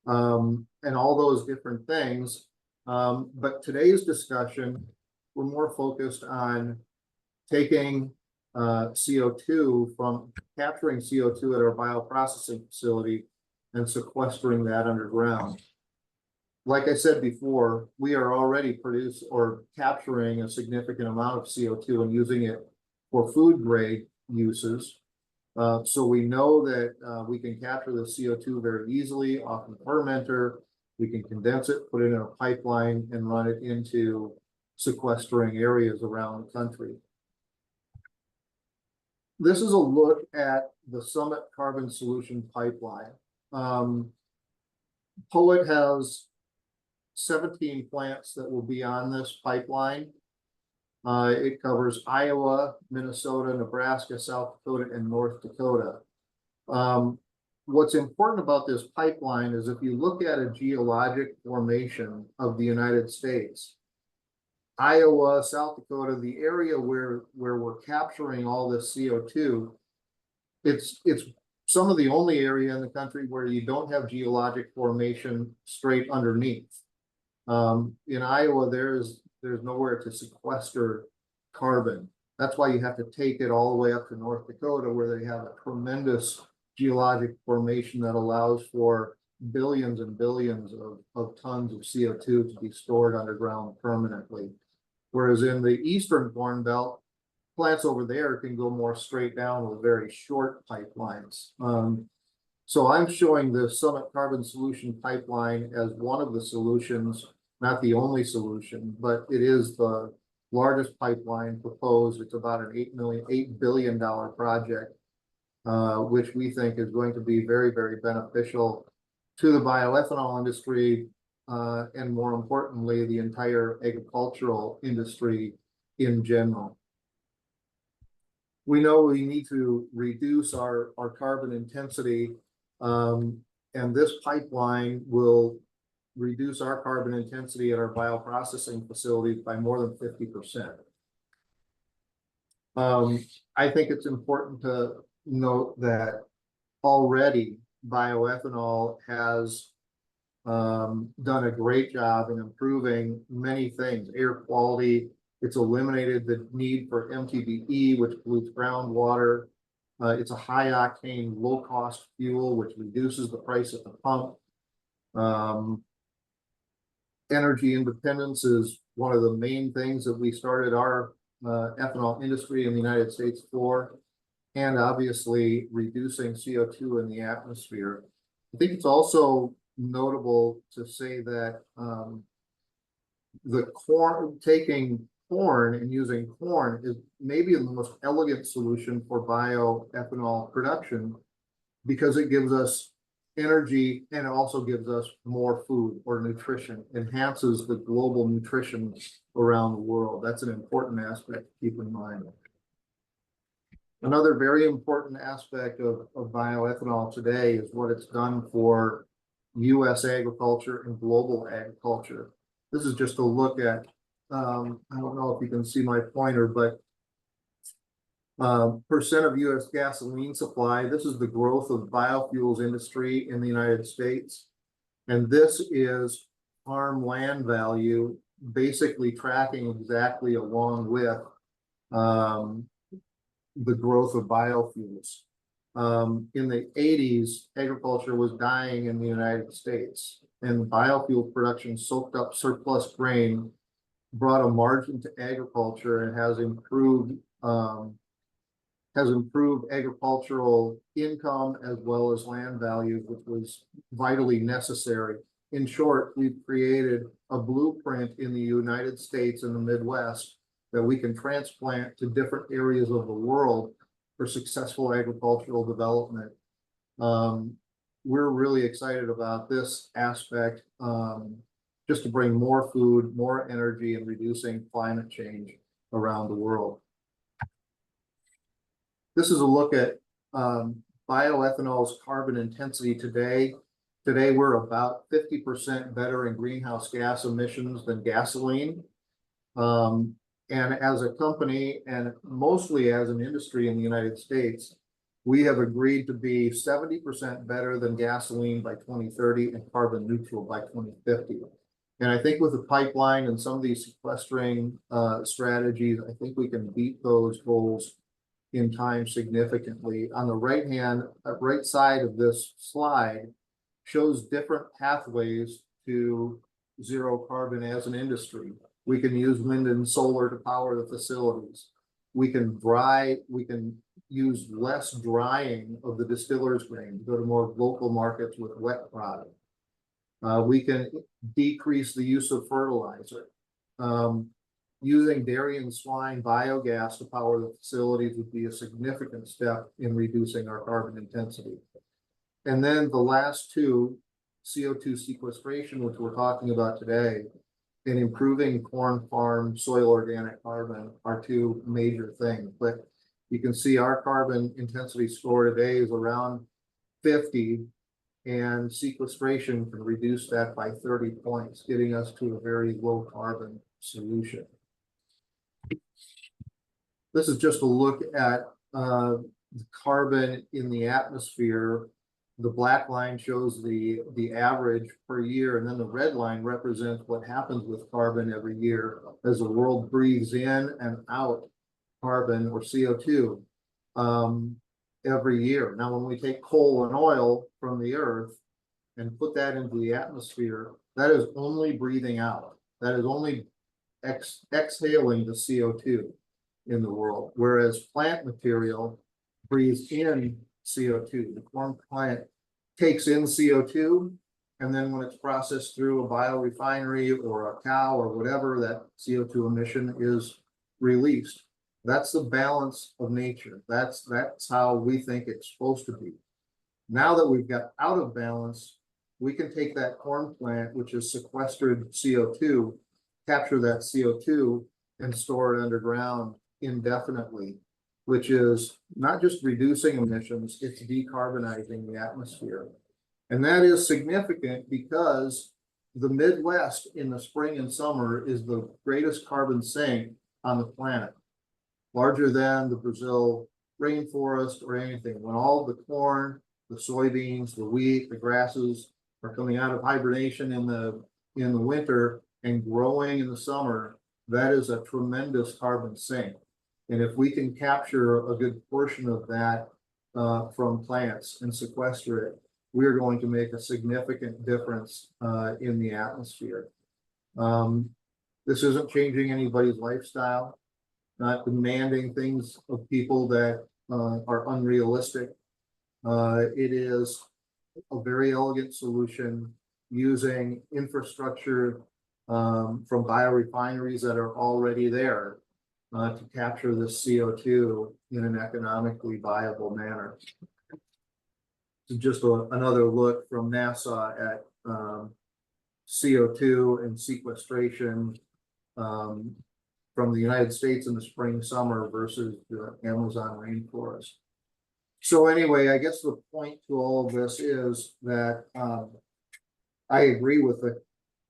Speaker 4: and all those different things. But today's discussion, we're more focused on taking CO2 from capturing CO2 at our bioprocessing facility and sequestering that underground. Like I said before, we are already capturing a significant amount of CO2 and using it for food grade uses. So we know that we can capture the CO2 very easily off the fermenter. We can condense it, put it in a pipeline, and run it into sequestering areas around the country. This is a look at the Summit Carbon Solution Pipeline. POET has 17 plants that will be on this pipeline. It covers Iowa, Minnesota, Nebraska, South Dakota, and North Dakota. What's important about this pipeline is if you look at a geologic formation of the United States, Iowa, South Dakota, the area where we're capturing all this CO2, it's some of the only area in the country where you don't have geologic formation straight underneath. In Iowa, there's nowhere to sequester carbon. That's why you have to take it all the way up to North Dakota, where they have a tremendous geologic formation that allows for billions and billions of tons of CO2 to be stored underground permanently. Whereas in the Eastern Corn Belt, plants over there can go more straight down with very short pipelines. So I'm showing the Summit Carbon Solution Pipeline as one of the solutions, not the only solution, but it is the largest pipeline proposed. It's about an $8 billion project, which we think is going to be very, very beneficial to the bioethanol industry, and more importantly, the entire agricultural industry in general. We know we need to reduce our carbon intensity, and this pipeline will reduce our carbon intensity at our bioprocessing facilities by more than 50%. I think it's important to note that already bioethanol has done a great job in improving many things, air quality. It's eliminated the need for MTBE, which pollutes groundwater. It's a high octane, low cost fuel, which reduces the price at the pump. Energy independence is one of the main things that we started our ethanol industry in the United States for, and obviously reducing CO2 in the atmosphere. I think it's also notable to say that taking corn and using corn is maybe the most elegant solution for bioethanol production, because it gives us energy and it also gives us more food or nutrition, enhances the global nutrition around the world. That's an important aspect to keep in mind. Another very important aspect of bioethanol today is what it's done for U.S. agriculture and global agriculture. This is just a look at, I don't know if you can see my pointer, but percent of U.S. gasoline supply. This is the growth of biofuels industry in the United States. And this is farm land value, basically tracking exactly along with the growth of biofuels. In the 80s, agriculture was dying in the United States, and biofuel production soaked up surplus grain, brought a margin to agriculture, and has improved agricultural income as well as land values, which was vitally necessary. In short, we've created a blueprint in the United States and the Midwest that we can transplant to different areas of the world for successful agricultural development. We're really excited about this aspect, just to bring more food, more energy, and reducing climate change around the world. This is a look at bioethanol's carbon intensity today. Today, we're about 50% better in greenhouse gas emissions than gasoline. And as a company, and mostly as an industry in the United States, we have agreed to be 70% better than gasoline by 2030 and carbon neutral by 2050. And I think with the pipeline and some of these sequestering strategies, I think we can beat those goals in time significantly. On the right side of this slide shows different pathways to zero carbon as an industry. We can use wind and solar to power the facilities. We can use less drying of the distiller's grain, go to more local markets with wet product. We can decrease the use of fertilizer. Using dairy and swine biogas to power the facilities would be a significant step in reducing our carbon intensity. And then the last two, CO2 sequestration, which we're talking about today, and improving corn farm soil organic carbon are two major things. But you can see our carbon intensity score today is around 50, and sequestration can reduce that by 30 points, getting us to a very low carbon solution. This is just a look at the carbon in the atmosphere. The black line shows the average per year, and then the red line represents what happens with carbon every year as the world breathes in and out carbon or CO2 every year. Now, when we take coal and oil from the earth and put that into the atmosphere, that is only breathing out. That is only exhaling the CO2 in the world, whereas plant material breathes in CO2. The corn plant takes in CO2, and then when it's processed through a biorefinery or a cow or whatever, that CO2 emission is released. That's the balance of nature. That's how we think it's supposed to be. Now that we've got out of balance, we can take that corn plant, which has sequestered CO2, capture that CO2 and store it underground indefinitely, which is not just reducing emissions, it's decarbonizing the atmosphere. And that is significant because the Midwest in the spring and summer is the greatest carbon sink on the planet, larger than the Brazil rainforest or anything. When all the corn, the soybeans, the wheat, the grasses are coming out of hibernation in the winter and growing in the summer, that is a tremendous carbon sink. And if we can capture a good portion of that from plants and sequester it, we're going to make a significant difference in the atmosphere. This isn't changing anybody's lifestyle, not demanding things of people that are unrealistic. It is a very elegant solution using infrastructure from biorefineries that are already there to capture this CO2 in an economically viable manner. Just another look from NASA at CO2 and sequestration from the United States in the spring, summer versus the Amazon rainforest. So anyway, I guess the point to all of this is that I agree with the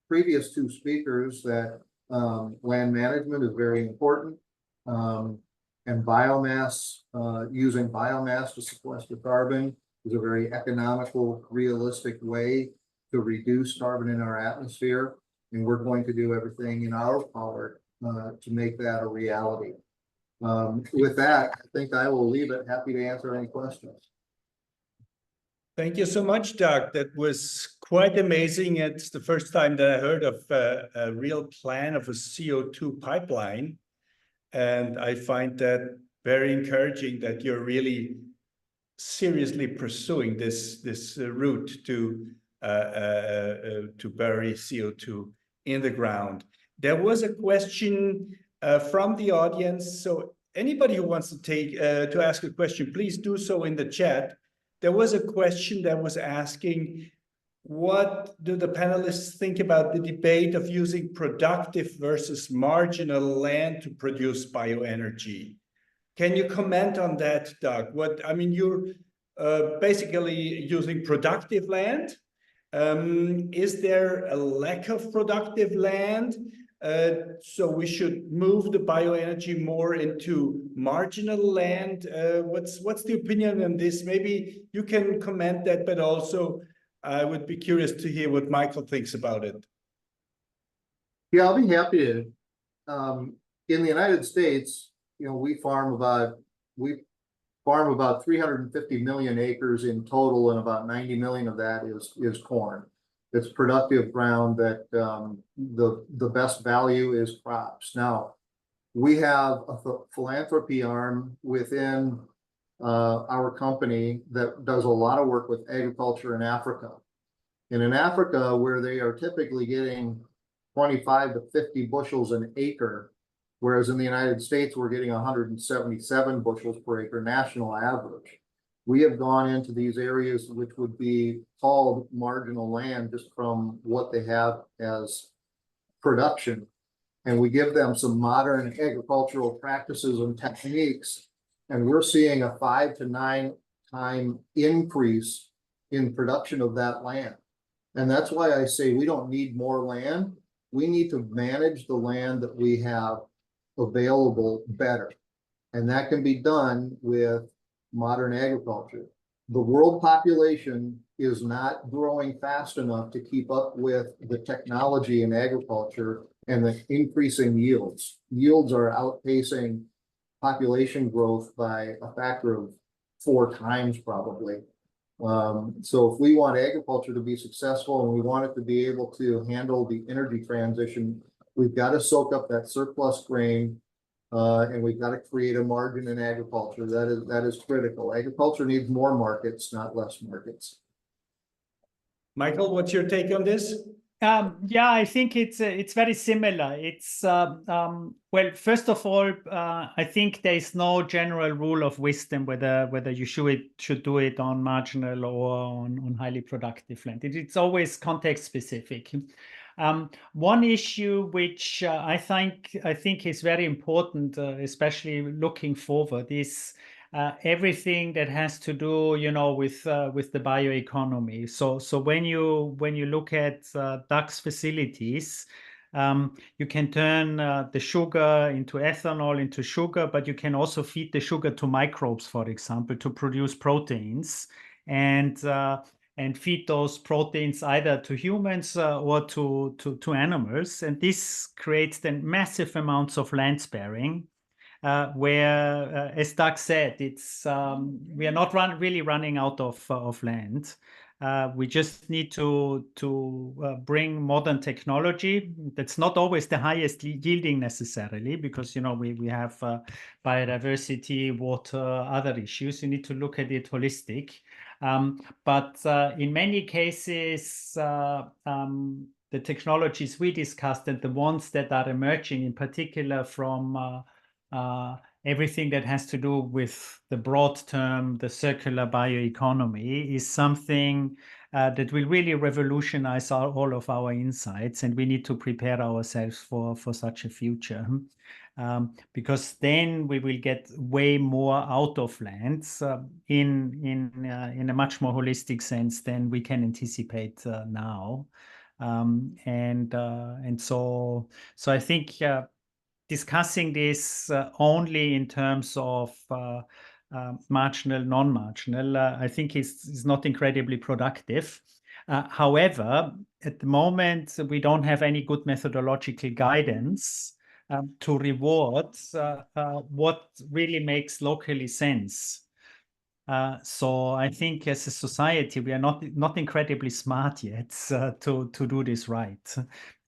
Speaker 4: previous two speakers that land management is very important, and biomass, using biomass to sequester carbon is a very economical, realistic way to reduce carbon in our atmosphere. And we're going to do everything in our power to make that a reality. With that, I think I will leave it. Happy to answer any questions.
Speaker 1: Thank you so much, Doug. That was quite amazing. It's the first time that I heard of a real plan of a CO2 pipeline. And I find that very encouraging that you're really seriously pursuing this route to bury CO2 in the ground. There was a question from the audience. So anybody who wants to ask a question, please do so in the chat. There was a question that was asking, what do the panelists think about the debate of using productive versus marginal land to produce bioenergy? Can you comment on that, Doug? You're basically using productive land. Is there a lack of productive land? So we should move the bioenergy more into marginal land. What's the opinion on this? Maybe you can comment that, but also I would be curious to hear what Michael thinks about it.
Speaker 4: Yeah, I'll be happy to. In the United States, we farm about 350 million acres in total, and about 90 million of that is corn. It's productive ground that the best value is crops. Now, we have a philanthropy arm within our company that does a lot of work with agriculture in Africa. And in Africa, where they are typically getting 25 to 50 bushels an acre, whereas in the United States, we're getting 177 bushels per acre national average. We have gone into these areas which would be called marginal land just from what they have as production. And we give them some modern agricultural practices and techniques. And we're seeing a 5 to 9 time increase in production of that land. And that's why I say we don't need more land. We need to manage the land that we have available better. And that can be done with modern agriculture. The world population is not growing fast enough to keep up with the technology in agriculture and the increasing yields. Yields are outpacing population growth by a factor of 4 times probably. So if we want agriculture to be successful and we want it to be able to handle the energy transition, we've got to soak up that surplus grain, and we've got to create a margin in agriculture. That is critical. Agriculture needs more markets, not less markets.
Speaker 1: Michael, what's your take on this?
Speaker 2: Yeah, I think it's very similar. It's well, first of all, I think there is no general rule of wisdom whether you should do it on marginal or on highly productive land. It's always context specific. One issue which I think is very important, especially looking forward, is everything that has to do, with the bioeconomy. So when you look at BECCS facilities, you can turn the sugar into ethanol, into sugar, but you can also feed the sugar to microbes, for example, to produce proteins, and feed those proteins either to humans or to animals. And this creates then massive amounts of land sparing, where, as Doug said, it's we are not really running out of land. We just need to bring modern technology. That's not always the highest yielding necessarily, because we have biodiversity, water, other issues. You need to look at it holistic. But in many cases, the technologies we discussed and the ones that are emerging, in particular from everything that has to do with the broad term, the circular bioeconomy, is something that will really revolutionize all of our insights, and we need to prepare ourselves for such a future. Because then we will get way more out of lands in a much more holistic sense than we can anticipate now. And so I think discussing this only in terms of marginal, non-marginal, I think is not incredibly productive. However, at the moment, we don't have any good methodological guidance to reward what really makes locally sense. So I think as a society, we are not incredibly smart yet to do this right.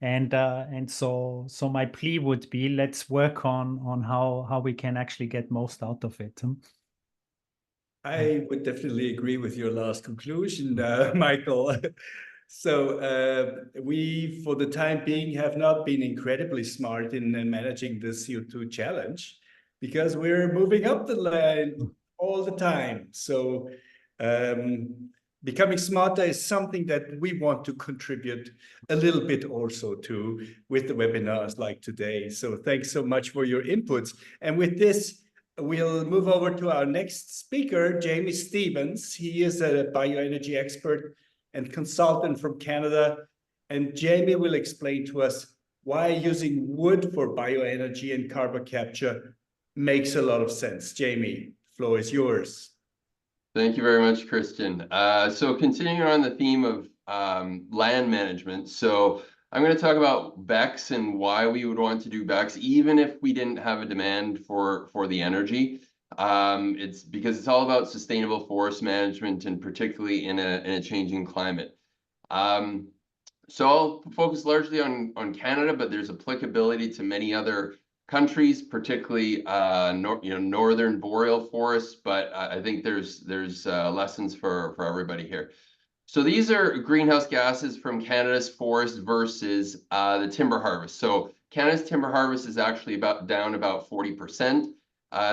Speaker 2: And so my plea would be, let's work on how we can actually get most out of it.
Speaker 1: I would definitely agree with your last conclusion, Michael. So we, for the time being, have not been incredibly smart in managing the CO2 challenge, because we're moving up the line all the time. So becoming smarter is something that we want to contribute a little bit also to with the webinars like today. So thanks so much for your inputs. And with this, we'll move over to our next speaker, Jamie Stevens. He is a bioenergy expert and consultant from Canada. And Jamie will explain to us why using wood for bioenergy and carbon capture makes a lot of sense. Jamie, the floor is yours.
Speaker 5: Thank you very much, Christian. So continuing on the theme of land management. So I'm going to talk about BECCS and why we would want to do BECCS, even if we didn't have a demand for the energy. It's because it's all about sustainable forest management, and particularly in a changing climate. So I'll focus largely on Canada, but there's applicability to many other countries, particularly northern boreal forests. But I think there's lessons for everybody here. So these are greenhouse gases from Canada's forest versus the timber harvest. So Canada's timber harvest is actually down about 40%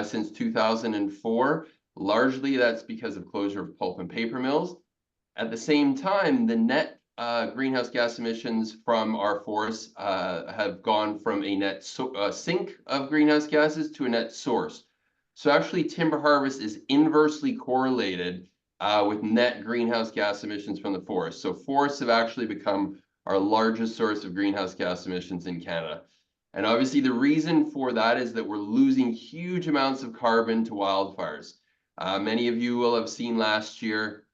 Speaker 5: since 2004. Largely that's because of closure of pulp and paper mills. At the same time, the net greenhouse gas emissions from our forests have gone from a net sink of greenhouse gases to a net source. So actually timber harvest is inversely correlated with net greenhouse gas emissions from the forest. So forests have actually become our largest source of greenhouse gas emissions in Canada. And obviously the reason for that is that we're losing huge amounts of carbon to wildfires. Many of you will have seen last year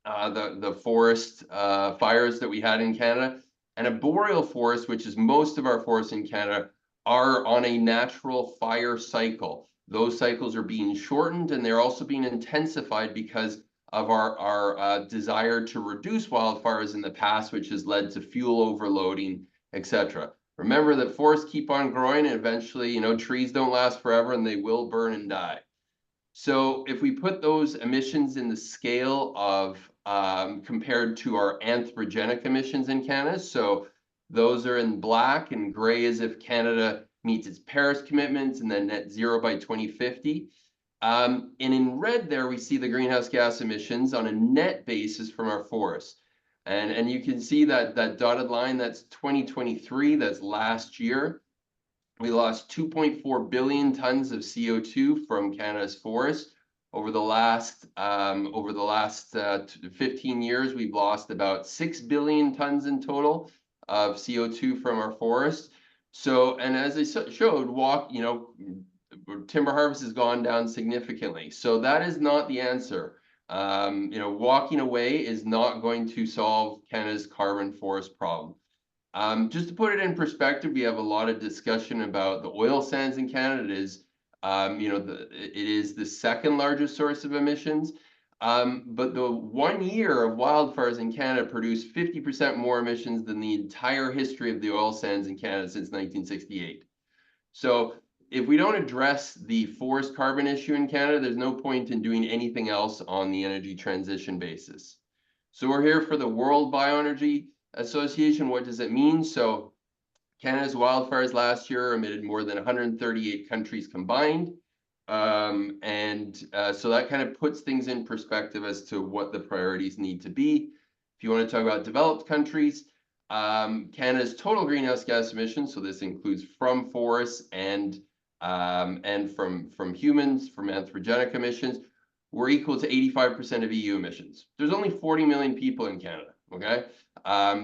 Speaker 5: the forest fires that we had in Canada. And a boreal forest, which is most of our forests in Canada, are on a natural fire cycle. Those cycles are being shortened, and they're also being intensified because of our desire to reduce wildfires in the past, which has led to fuel overloading, etc. Remember that forests keep on growing, and eventually, trees don't last forever, and they will burn and die. So if we put those emissions in the scale of compared to our anthropogenic emissions in Canada, so those are in black, and gray as if Canada meets its Paris commitments and then net zero by 2050. And in red there, we see the greenhouse gas emissions on a net basis from our forests. And you can see that dotted line, that's 2023, that's last year. We lost 2.4 billion tons of CO2 from Canada's forests, Over the last 15 years, we've lost about 6 billion tons in total of CO2 from our forests. So, and as I showed, timber harvest has gone down significantly. So that is not the answer. Walking away is not going to solve Canada's carbon forest problem. Just to put it in perspective, we have a lot of discussion about the oil sands in Canada. It is, it is the second largest source of emissions. But the 1 year of wildfires in Canada produced 50% more emissions than the entire history of the oil sands in Canada since 1968. So if we don't address the forest carbon issue in Canada, there's no point in doing anything else on the energy transition basis. So we're here for the World Bioenergy Association. What does it mean? So Canada's wildfires last year emitted more than 138 countries combined. So that kind of puts things in perspective as to what the priorities need to be. If you want to talk about developed countries, Canada's total greenhouse gas emissions, so this includes from forests and from humans, from anthropogenic emissions, were equal to 85% of EU emissions. There's only 40 million people in Canada, okay?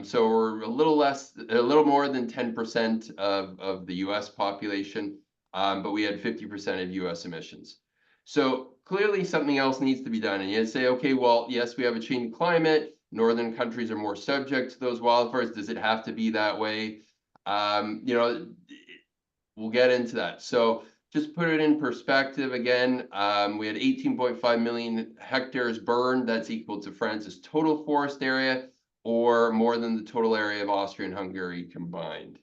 Speaker 5: So we're a little more than 10% of the US population, but we had 50% of US emissions. So clearly something else needs to be done. And you say, okay, well, yes, we have a changing climate. Northern countries are more subject to those wildfires. Does it have to be that way? We'll get into that. So just put it in perspective again, we had 18.5 million hectares burned. That's equal to France's total forest area, or more than the total area of Austria and Hungary combined.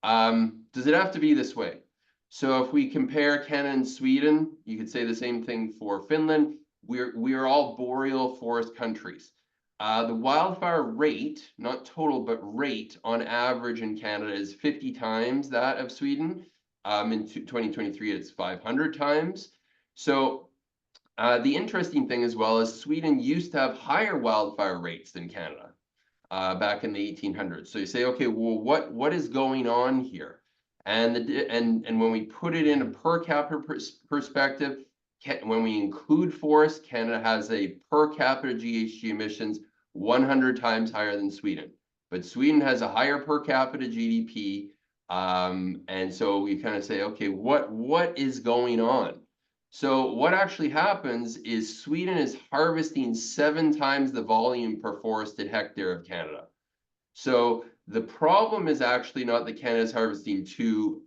Speaker 5: Does it have to be this way? So if we compare Canada and Sweden, you could say the same thing for Finland. We are all boreal forest countries. The wildfire rate, not total, but rate on average in Canada is 50 times that of Sweden. In 2023, it's 500 times. So the interesting thing as well is Sweden used to have higher wildfire rates than Canada back in the 1800s. So you say, okay, well, what is going on here? And when we put it in a per capita perspective, when we include forests, Canada has a per capita GHG emissions 100 times higher than Sweden. But Sweden has a higher per capita GDP. And so we kind of say, okay, what is going on? So what actually happens is Sweden is harvesting 7 times the volume per forested hectare of Canada. So the problem is actually not that Canada is harvesting too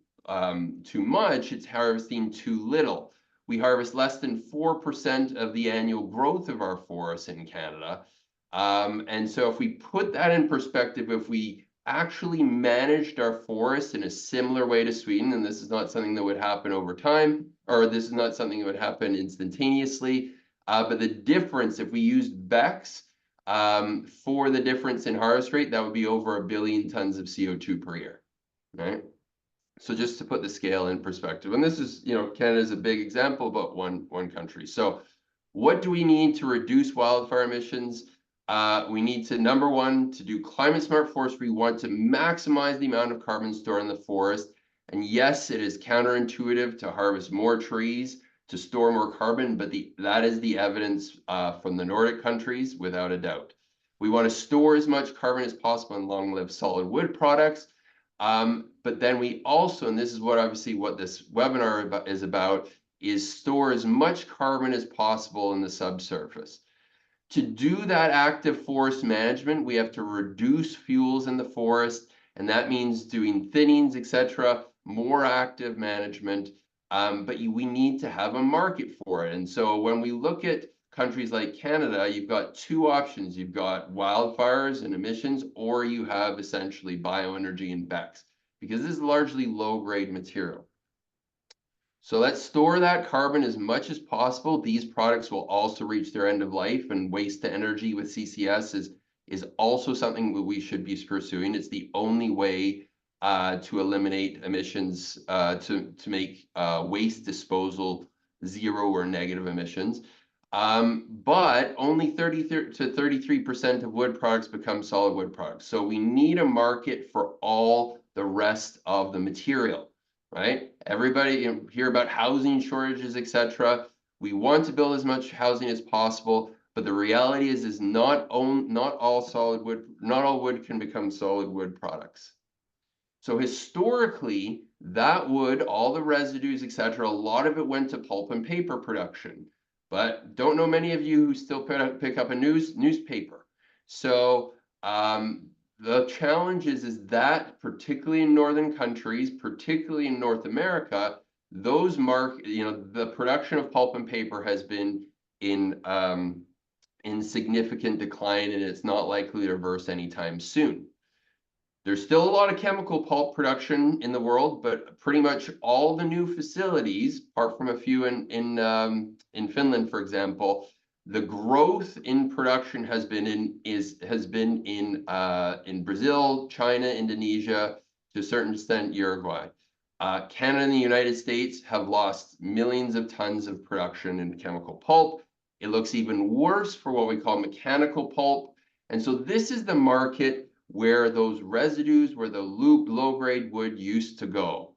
Speaker 5: much, it's harvesting too little. We harvest less than 4% of the annual growth of our forests in Canada. And so if we put that in perspective, if we actually managed our forests in a similar way to Sweden, and this is not something that would happen over time, or this is not something that would happen instantaneously, but the difference, if we used BECCS for the difference in harvest rate, that would be over 1 billion tons of CO2 per year, right? So just to put the scale in perspective, and this is, Canada is a big example, but one country. So what do we need to reduce wildfire emissions? We need to, number one, to do climate smart forestry. We want to maximize the amount of carbon stored in the forest. And yes, it is counterintuitive to harvest more trees to store more carbon, but that is the evidence from the Nordic countries, without a doubt. We want to store as much carbon as possible in long-lived solid wood products. But then we also, and this is what this webinar is about, is store as much carbon as possible in the subsurface. To do that active forest management, we have to reduce fuels in the forest, and that means doing thinnings, etc., more active management, but we need to have a market for it. And so when we look at countries like Canada, you've got 2 options. You've got wildfires and emissions, or you have essentially bioenergy and BECCS, because this is largely low-grade material. So let's store that carbon as much as possible. These products will also reach their end of life, and waste to energy with CCS is also something that we should be pursuing. It's the only way to eliminate emissions, to make waste disposal 0 or negative emissions. But only 30 to 33% of wood products become solid wood products. So we need a market for all the rest of the material. Right? Everybody hear about housing shortages, etc. We want to build as much housing as possible, but the reality is not all solid wood, not all wood can become solid wood products. So historically, that wood, all the residues, etc., a lot of it went to pulp and paper production. But don't know many of you who still pick up a newspaper. So the challenge is that, particularly in northern countries, particularly in North America, the production of pulp and paper has been in significant decline, and it's not likely to reverse anytime soon. There's still a lot of chemical pulp production in the world, but pretty much all the new facilities, apart from a few in Finland, for example, the growth in production has been in Brazil, China, Indonesia, to a certain extent Uruguay. Canada and the United States have lost millions of tons of production in chemical pulp. It looks even worse for what we call mechanical pulp. And so this is the market where those residues, where the low-grade wood used to go.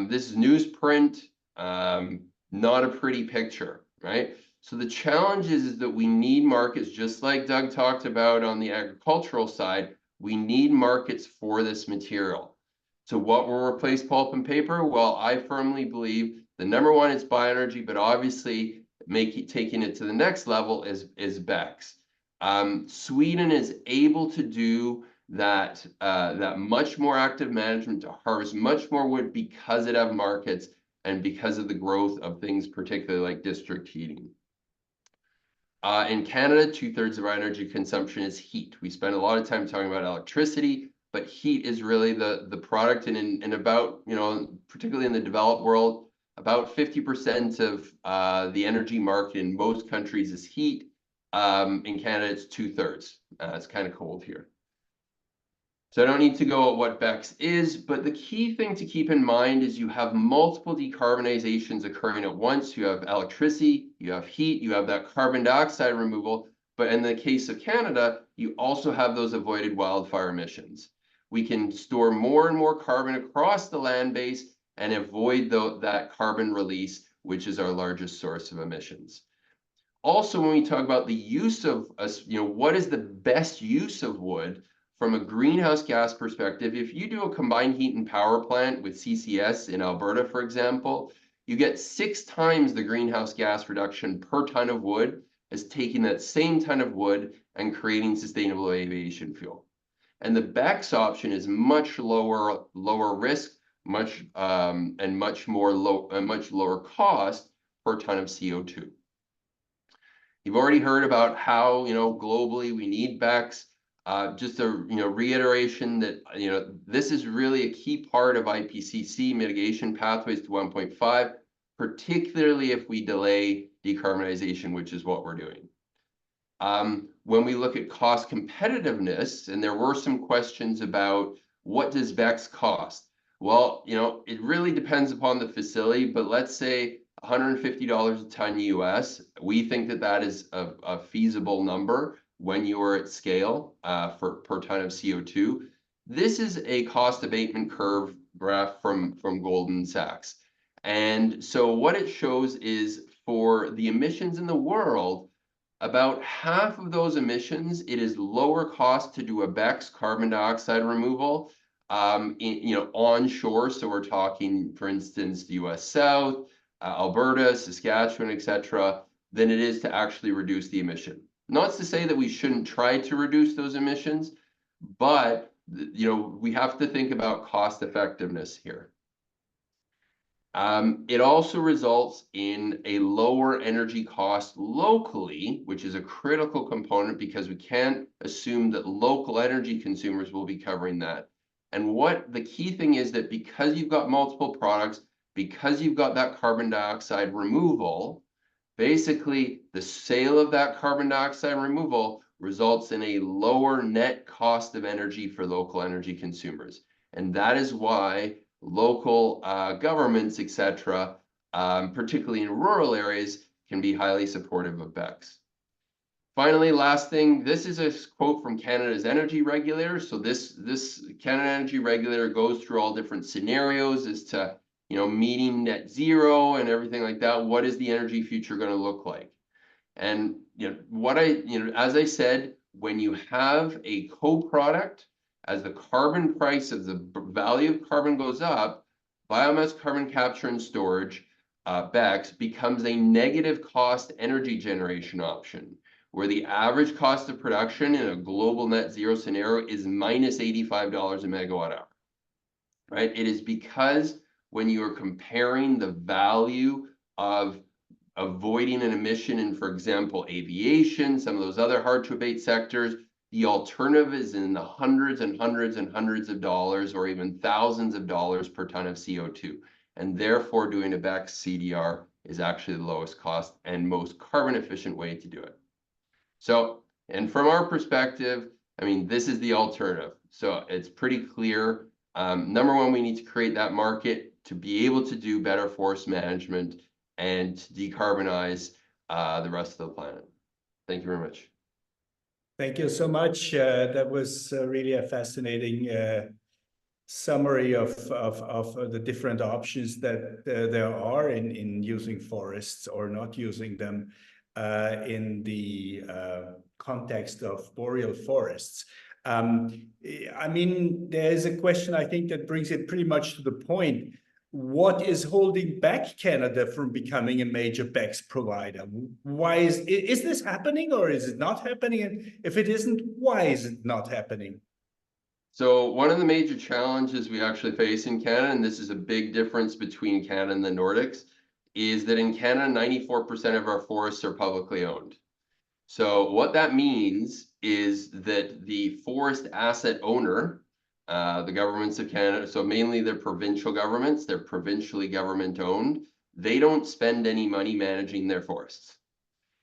Speaker 5: This is newsprint, not a pretty picture, right? So the challenge is that we need markets, just like Doug talked about on the agricultural side, we need markets for this material. So what will replace pulp and paper? Well, I firmly believe the number one is bioenergy, but obviously taking it to the next level is BECCS. Sweden is able to do that much more active management to harvest much more wood because it have markets and because of the growth of things, particularly like district heating. In Canada, 2/3 of our energy consumption is heat. We spend a lot of time talking about electricity, but heat is really the product, and in about, particularly in the developed world, about 50% of the energy market in most countries is heat. In Canada, it's 2/3. It's kind of cold here. So I don't need to go at what BECCS is, but the key thing to keep in mind is you have multiple decarbonizations occurring at once. You have electricity, you have heat, you have that carbon dioxide removal, but in the case of Canada, you also have those avoided wildfire emissions. We can store more and more carbon across the land base and avoid that carbon release, which is our largest source of emissions. Also, when we talk about the use of, what is the best use of wood from a greenhouse gas perspective, if you do a combined heat and power plant with CCS in Alberta, for example, you get 6 times the greenhouse gas reduction per ton of wood as taking that same ton of wood and creating sustainable aviation fuel. And the BECCS option is much lower risk, much lower cost per ton of CO2. You've already heard about how, globally we need BECCS. Just a reiteration that this is really a key part of IPCC mitigation pathways to 1.5, particularly if we delay decarbonization, which is what we're doing. When we look at cost competitiveness, and there were some questions about what does BECCS cost? Well, it really depends upon the facility, but let's say $150 a ton US. We think that is a feasible number when you are at scale per ton of CO2. This is a cost abatement curve graph from Goldman Sachs. And so what it shows is for the emissions in the world, about half of those emissions, it is lower cost to do a BECCS carbon dioxide removal onshore. So we're talking, for instance, the US South, Alberta, Saskatchewan, etc., than it is to actually reduce the emission. Not to say that we shouldn't try to reduce those emissions, but we have to think about cost effectiveness here. It also results in a lower energy cost locally, which is a critical component because we can't assume that local energy consumers will be covering that. And what the key thing is that because you've got multiple products, because you've got that carbon dioxide removal, basically the sale of that carbon dioxide removal results in a lower net cost of energy for local energy consumers. And that is why local governments, etc., particularly in rural areas, can be highly supportive of BECCS. Finally, last thing, this is a quote from Canada's energy regulator. So this Canada energy regulator goes through all different scenarios as to meeting net zero and everything like that, what is the energy future going to look like? And as I said, when you have a co-product, as the carbon price of the value of carbon goes up, biomass carbon capture and storage, BECCS, becomes a negative cost energy generation option, where the average cost of production in a global net zero scenario is minus $85 a megawatt hour, right? It is because when you are comparing the value of avoiding an emission in, for example, aviation, some of those other hard to abate sectors, the alternative is in the hundreds and hundreds and hundreds of dollars or even thousands of dollars per ton of CO2. And therefore, doing a BECCS CDR is actually the lowest cost and most carbon efficient way to do it. So, and from our perspective, I mean, this is the alternative. So it's pretty clear. Number one, we need to create that market to be able to do better forest management and to decarbonize the rest of the planet. Thank you very much.
Speaker 1: Thank you so much. That was really a fascinating summary of the different options that there are in using forests or not using them in the context of boreal forests. I mean, there is a question, I think, that brings it pretty much to the point. What is holding back Canada from becoming a major BECCS provider? Why is this happening, or is it not happening? And if it isn't, why is it not happening?
Speaker 5: So one of the major challenges we actually face in Canada, and this is a big difference between Canada and the Nordics, is that in Canada, 94% of our forests are publicly owned. So what that means is that the forest asset owner, the governments of Canada, so mainly they're provincial governments, they're provincially government owned, they don't spend any money managing their forests.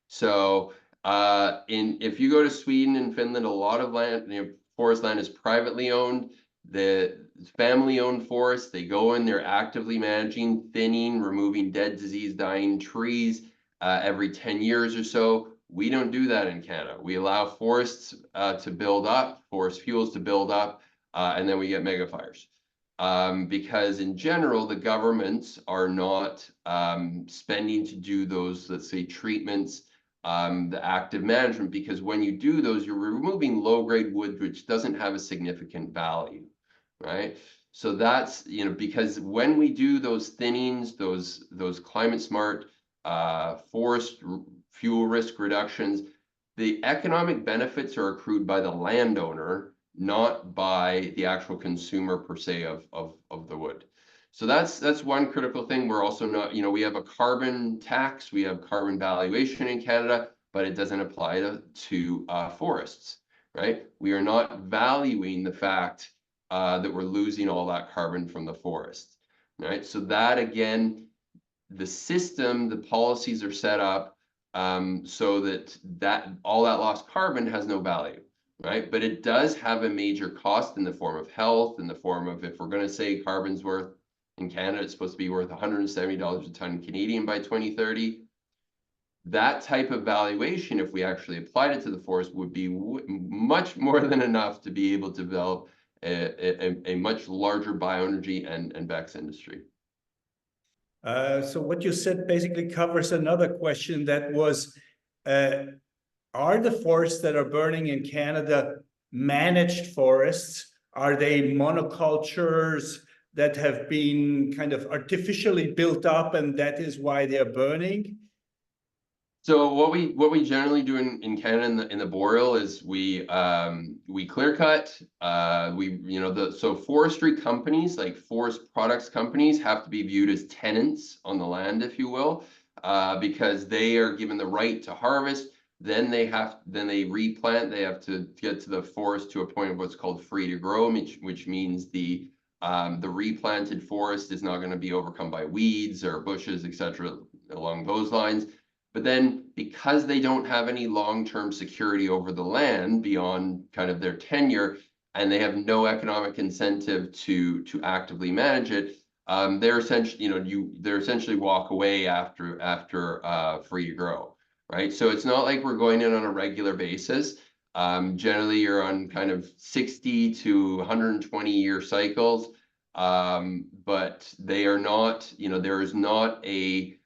Speaker 5: So if you go to Sweden and Finland, a lot of land, forest land is privately owned. The family-owned forests, they go in, they're actively managing, thinning, removing dead, disease, dying trees every 10 years or so. We don't do that in Canada. We allow forests to build up, forest fuels to build up, and then we get mega fires. Because in general, the governments are not spending to do those, let's say, treatments, the active management, because when you do those, you're removing low-grade wood, which doesn't have a significant value, right? So that's, because when we do those thinnings, those climate-smart forest fuel risk reductions, the economic benefits are accrued by the landowner, not by the actual consumer per se of the wood. So that's one critical thing. We're also not, we have a carbon tax, we have carbon valuation in Canada, but it doesn't apply to forests, right? We are not valuing the fact that we're losing all that carbon from the forest, right? So that, again, the system, the policies are set up so that all that lost carbon has no value, right? But it does have a major cost in the form of health, in the form of, if we're going to say carbon's worth, in Canada, it's supposed to be worth $170 a ton Canadian by 2030. That type of valuation, if we actually applied it to the forest, would be much more than enough to be able to develop a much larger bioenergy and BECCS industry.
Speaker 1: So what you said basically covers another question that was, are the forests that are burning in Canada managed forests? Are they monocultures that have been kind of artificially built up, and that is why they're burning?
Speaker 5: So what we generally do in Canada in the boreal is we clear cut. So forestry companies, like forest products companies, have to be viewed as tenants on the land, if you will, because they are given the right to harvest. Then they replant. They have to get to the forest to a point of what's called free to grow, which means the replanted forest is not going to be overcome by weeds or bushes, etc., along those lines. But then, because they don't have any long-term security over the land beyond kind of their tenure, and they have no economic incentive to actively manage it, they're essentially walk away after free to grow, right? So it's not like we're going in on a regular basis. Generally, you're on kind of 60 to 120 year cycles. but they are not, there is not an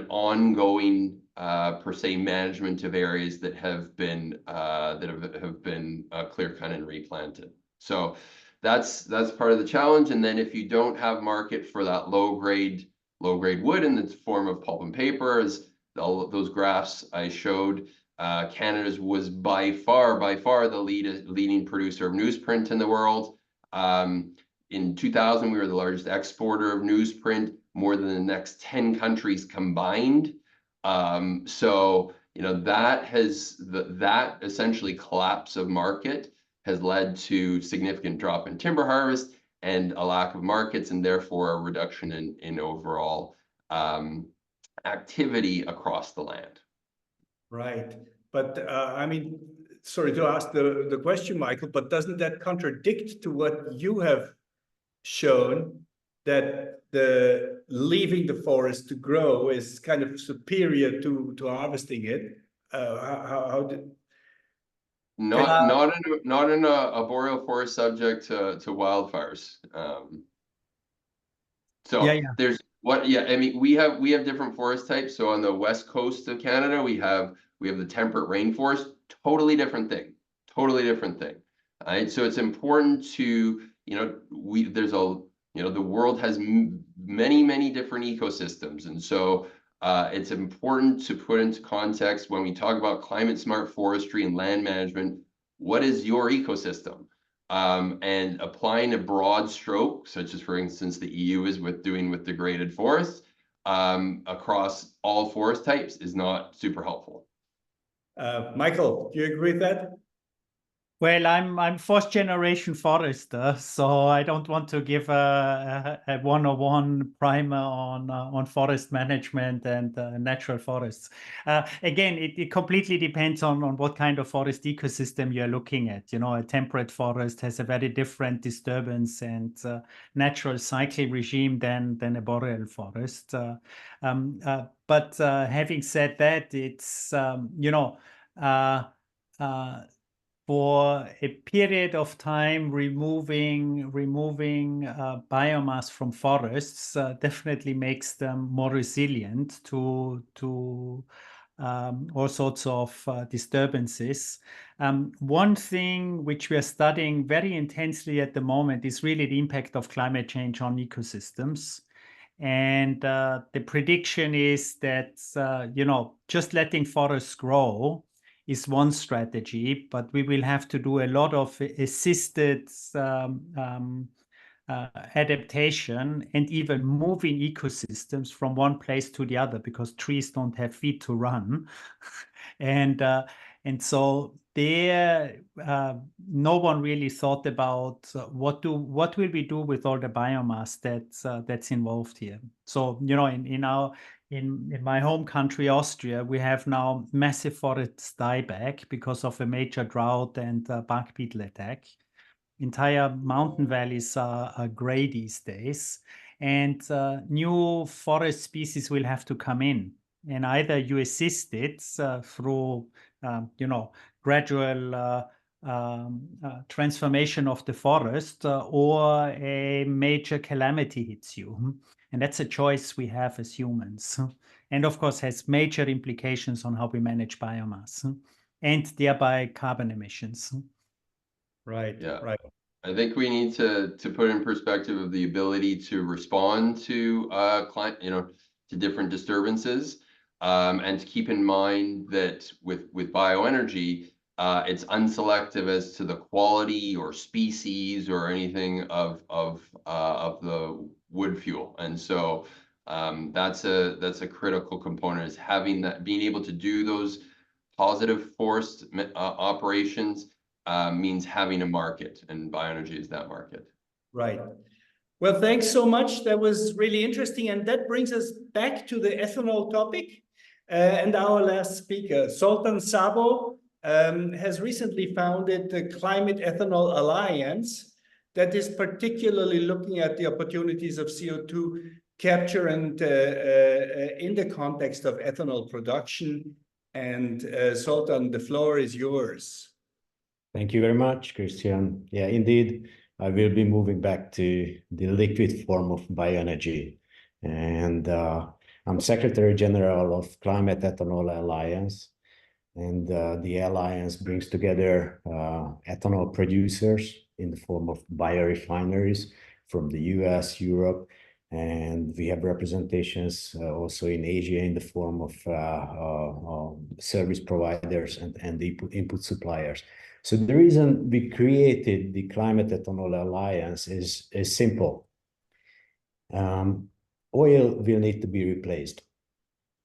Speaker 5: ongoing per se management of areas that have been clear cut and replanted. So that's part of the challenge. And then if you don't have market for that low grade wood in the form of pulp and paper, as all those graphs I showed, Canada's was by far the leading producer of newsprint in the world. In 2000, we were the largest exporter of newsprint, more than the next 10 countries combined. So that essentially collapse of market has led to significant drop in timber harvest and a lack of markets, and therefore a reduction in overall activity across the land.
Speaker 1: Right. But I mean, sorry to ask the question, Michael, but doesn't that contradict to what you have shown, that the leaving the forest to grow is kind of superior to harvesting it? How did...
Speaker 5: Not in a boreal forest subject to wildfires. There's I mean, we have different forest types. So on the west coast of Canada, we have the temperate rainforest, totally different thing. All right, so it's important to, the world has many different ecosystems, and so it's important to put into context when we talk about climate smart forestry and land management, what is your ecosystem? And applying a broad stroke, such as, for instance, the EU is doing with degraded forests, across all forest types is not super helpful.
Speaker 1: Michael, do you agree with that?
Speaker 2: Well, I'm fourth generation forester, so I don't want to give a 101 primer on forest management and natural forests. Again, it completely depends on what kind of forest ecosystem you're looking at. A temperate forest has a very different disturbance and natural cycle regime than a boreal forest. But having said that, it's for a period of time, removing biomass from forests definitely makes them more resilient to all sorts of disturbances. One thing which we are studying very intensely at the moment is really the impact of climate change on ecosystems. And the prediction is that, just letting forests grow is one strategy, but we will have to do a lot of assisted adaptation and even moving ecosystems from one place to the other, because trees don't have feet to run. And so there, no one really thought about what will we do with all the biomass that's involved here. So in my home country, Austria, we have now massive forest dieback because of a major drought and bark beetle attack. Entire mountain valleys are gray these days, and new forest species will have to come in. And either you assist it through, gradual transformation of the forest, or a major calamity hits you. And that's a choice we have as humans. And of course, has major implications on how we manage biomass and thereby carbon emissions.
Speaker 1: Right.
Speaker 5: Yeah.
Speaker 1: Right.
Speaker 5: I think we need to put in perspective of the ability to respond to to different disturbances, and to keep in mind that with bioenergy, it's unselective as to the quality or species or anything of the wood fuel, and so that's a critical component, is having that, being able to do those positive forest operations. Means having a market, and bioenergy is that market. Right.
Speaker 1: Well, thanks so much. That was really interesting. And that brings us back to the ethanol topic. And our last speaker, Sultan Sabo, has recently founded the Climate Ethanol Alliance that is particularly looking at the opportunities of CO2 capture and in the context of ethanol production. And Sultan, the floor is yours.
Speaker 6: Thank you very much, Christian. Yeah, indeed, I will be moving back to the liquid form of bioenergy. And I'm Secretary General of Climate Ethanol Alliance. And the alliance brings together ethanol producers in the form of biorefineries from the US, Europe, and we have representations also in Asia in the form of service providers and the input suppliers. So the reason we created the Climate Ethanol Alliance is simple. Oil will need to be replaced.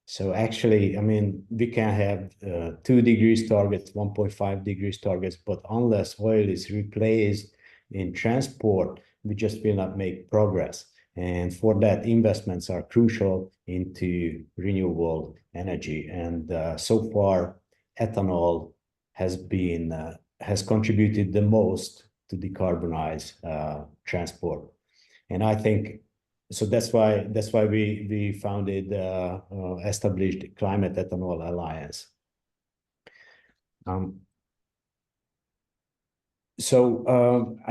Speaker 6: So actually, I mean, we can have 2 degrees targets, 1.5 degrees targets, but unless oil is replaced in transport, we just will not make progress. And for that, investments are crucial into renewable energy. And so far, ethanol has contributed the most to decarbonize transport. And I think so that's why we founded established Climate Ethanol Alliance. I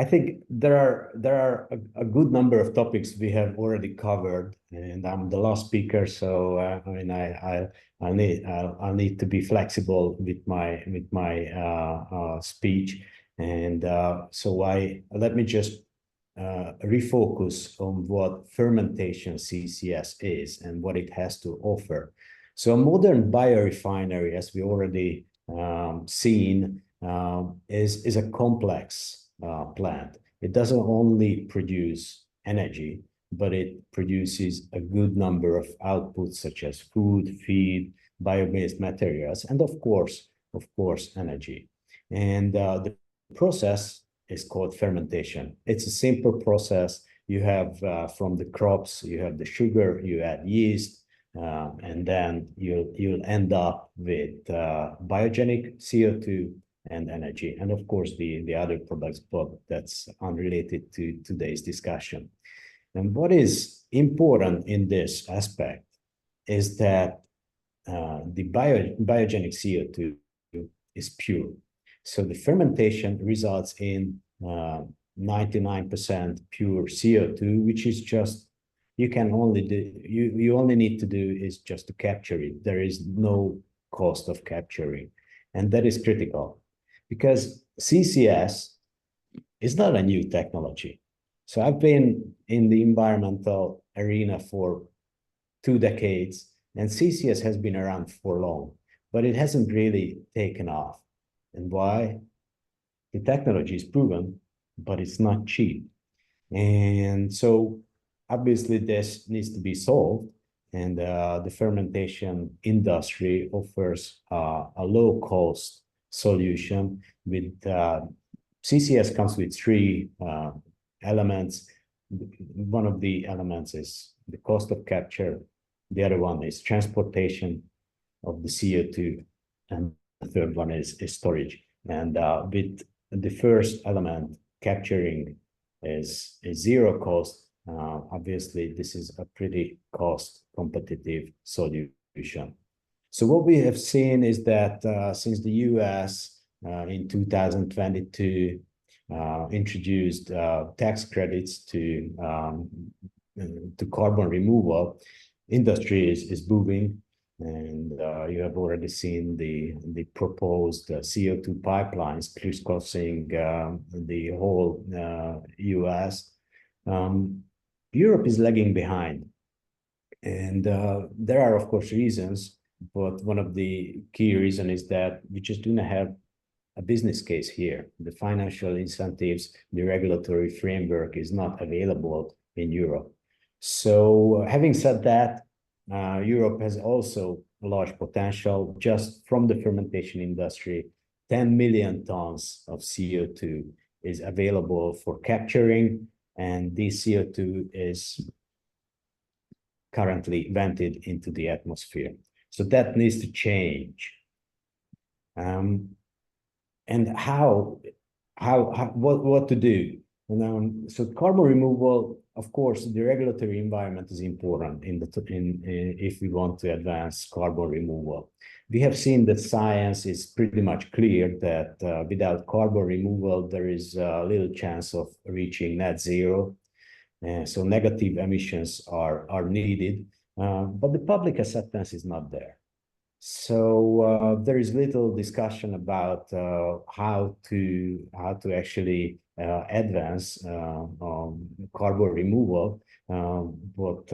Speaker 6: think there are a good number of topics we have already covered, and I'm the last speaker, so I mean I'll need to be flexible with my speech, and let me just refocus on what fermentation CCS is and what it has to offer. So a modern biorefinery, as we already seen, is a complex plant. It doesn't only produce energy, but it produces a good number of outputs such as food, feed, bio-based materials, and of course, energy. And the process is called fermentation. It's a simple process. You have from the crops, you have the sugar, you add yeast, and then you'll end up with biogenic CO2 and energy, and of course the other products, but that's unrelated to today's discussion. And what is important in this aspect is that the biogenic CO2 is pure. So the fermentation results in 99% pure CO2, which is just, you only need to do is just to capture it. There is no cost of capturing. And that is critical because CCS is not a new technology. So I've been in the environmental arena for 2 decades, and CCS has been around for long, but it hasn't really taken off. And why? The technology is proven, but it's not cheap. And so obviously this needs to be solved. And the fermentation industry offers a low-cost solution with CCS comes with 3 elements. One of the elements is the cost of capture. The other one is transportation of the CO2. And the third one is storage. And with the first element, capturing is zero cost. Obviously, this is a pretty cost competitive solution. So what we have seen is that since the US in 2022 introduced tax credits to carbon removal, industry is booming. And you have already seen the proposed CO2 pipelines crisscrossing the whole US. Europe is lagging behind. And there are, of course, reasons, but one of the key reasons is that we just do not have a business case here. The financial incentives, the regulatory framework is not available in Europe. So having said that, Europe has also a large potential just from the fermentation industry. 10 million tons of CO2 is available for capturing, and this CO2 is currently vented into the atmosphere. So that needs to change. And what to do? And so carbon removal, of course, the regulatory environment is important if we want to advance carbon removal. We have seen that science is pretty much clear that without carbon removal, there is little chance of reaching net zero. So negative emissions are needed, but the public acceptance is not there. So there is little discussion about how to actually advance carbon removal, but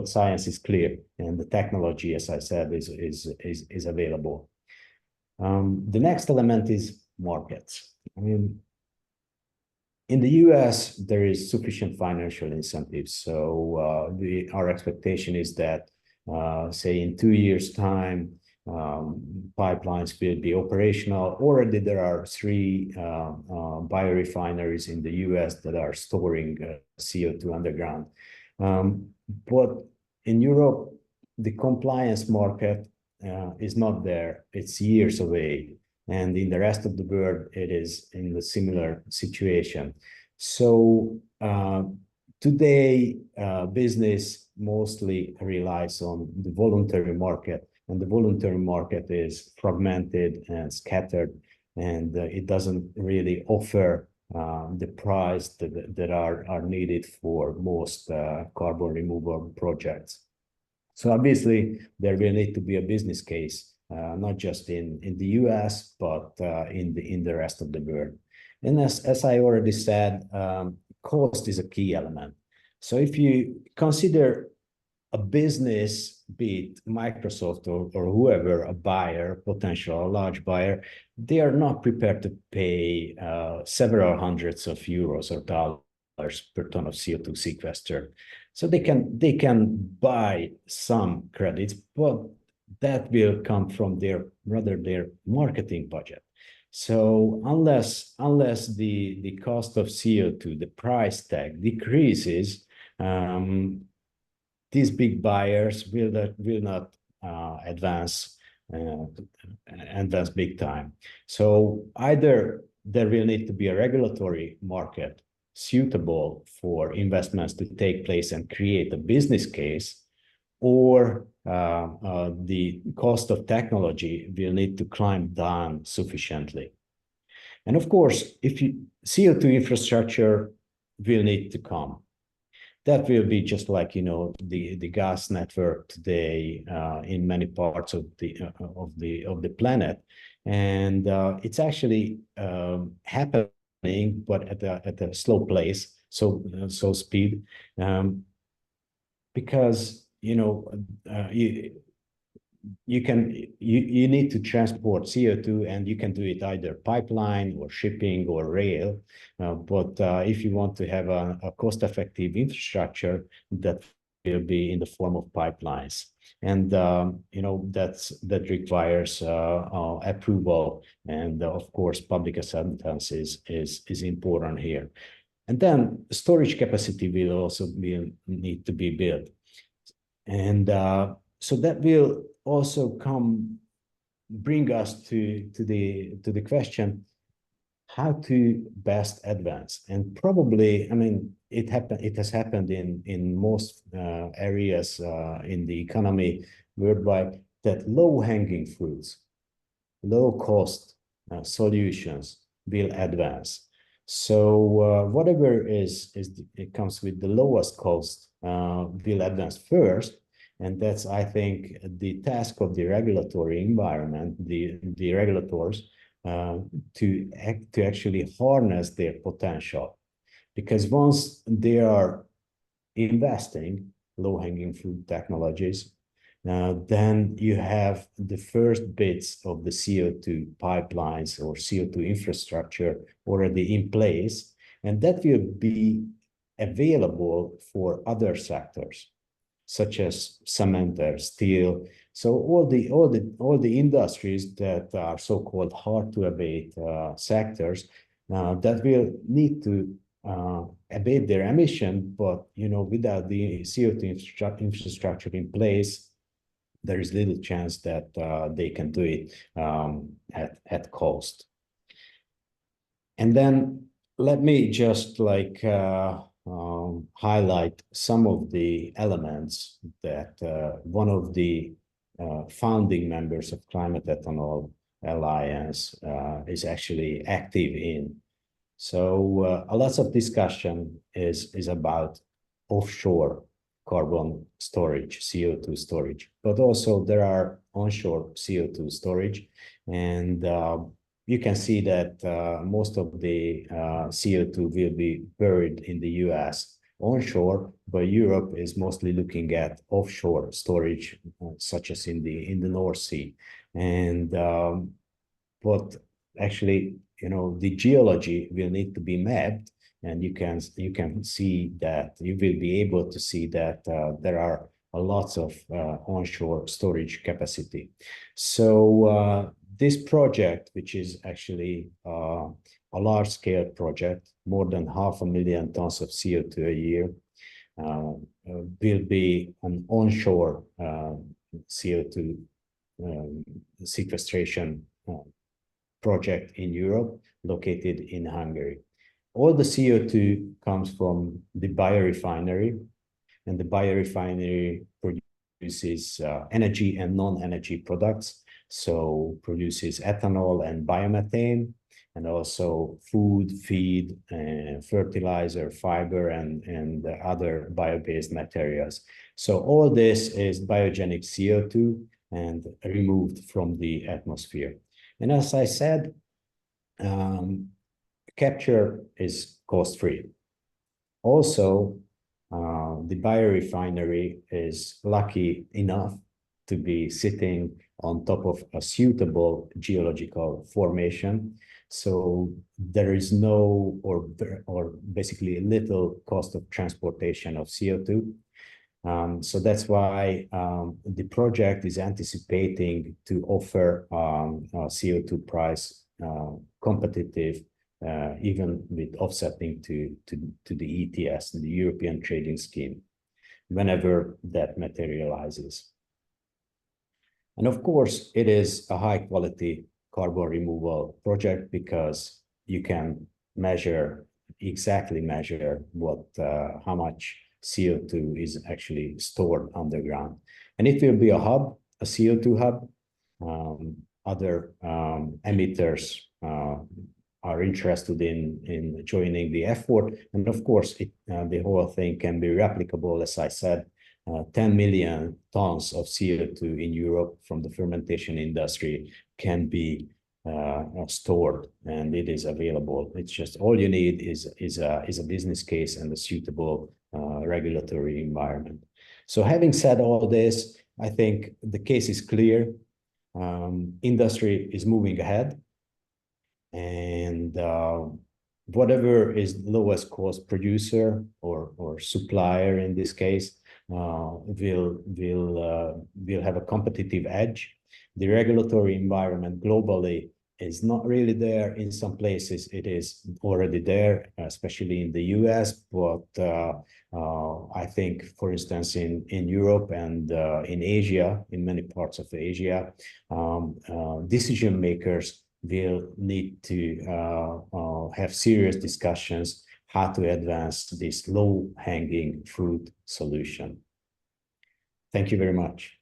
Speaker 6: science is clear, and the technology, as I said, is available. The next element is markets. I mean, in the US, there is sufficient financial incentives. So our expectation is that, say, in 2 years' time, pipelines will be operational. Already there are 3 biorefineries in the US that are storing CO2 underground. But in Europe, the compliance market is not there. It's years away. And in the rest of the world, it is in a similar situation. So today, business mostly relies on the voluntary market, and the voluntary market is fragmented and scattered, and it doesn't really offer the price that are needed for most carbon removal projects. So obviously, there will need to be a business case, not just in the US, but in the rest of the world. And as I already said, cost is a key element. So if you consider a business, be it Microsoft or whoever, a buyer, potential, a large buyer, they are not prepared to pay several hundreds of euros or dollars per ton of CO2 sequestered. So they can buy some credits, but that will come from their marketing budget. So unless the cost of CO2, the price tag decreases, these big buyers will not advance big time. So either there will need to be a regulatory market suitable for investments to take place and create a business case, or the cost of technology will need to climb down sufficiently. And of course, CO2 infrastructure will need to come. That will be just like, the gas network today in many parts of the planet, and it's actually happening, but at a slow pace, so speed, because you need to transport CO2, and you can do it either pipeline or shipping or rail. But if you want to have a cost-effective infrastructure, that will be in the form of pipelines. And that requires approval, and of course, public acceptance is important here. And then storage capacity will also need to be built. And so that will also bring us to the question, how to best advance. And probably, I mean, it has happened in most areas in the economy worldwide, that low-hanging fruits, low-cost solutions will advance. So whatever it comes with the lowest cost will advance first. And that's, I think, the task of the regulatory environment, the regulators, to actually harness their potential. Because once they are investing low-hanging fruit technologies, then you have the first bits of the CO2 pipelines or CO2 infrastructure already in place, and that will be available for other sectors, such as cement or steel. So all the industries that are so-called hard to abate sectors that will need to abate their emission, but without the CO2 infrastructure in place, there is little chance that they can do it at cost. And then let me just highlight some of the elements that one of the founding members of Climate Ethanol Alliance is actually active in. So a lot of discussion is about offshore carbon storage, CO2 storage, but also there are onshore CO2 storage. And you can see that most of the CO2 will be buried in the US onshore, but Europe is mostly looking at offshore storage, such as in the North Sea. And but actually, the geology will need to be mapped, and you can see that you will be able to see that there are a lots of onshore storage capacity. So this project, which is actually a large-scale project, more than 500,000 tons of CO2 a year, will be an onshore CO2 sequestration project in Europe, located in Hungary. All the CO2 comes from the biorefinery, and the biorefinery produces energy and non-energy products. So produces ethanol and biomethane, and also food, feed, fertilizer, fiber, and other bio-based materials. So all this is biogenic CO2 and removed from the atmosphere. And as I said, capture is cost-free. Also, the biorefinery is lucky enough to be sitting on top of a suitable geological formation. So there is no, or basically little cost of transportation of CO2. So that's why the project is anticipating to offer a CO2 price competitive, even with offsetting to the ETS, the European Trading Scheme, whenever that materializes. And of course, it is a high quality carbon removal project because you can exactly measure what, how much CO2 is actually stored underground. And it will be a hub, a CO2 hub. Other emitters are interested in joining the effort. And of course, the whole thing can be replicable, as I said. 10 million tons of CO2 in Europe from the fermentation industry can be stored, and it is available. It's just all you need is a business case and a suitable regulatory environment. So having said all this, I think the case is clear. Industry is moving ahead, and whatever is lowest cost producer or supplier in this case will have a competitive edge. The regulatory environment globally is not really there. In some places it is already there, especially in the US, but I think, for instance, in Europe and in Asia, in many parts of Asia, decision makers will need to have serious discussions how to advance this low-hanging fruit solution. Thank you very much.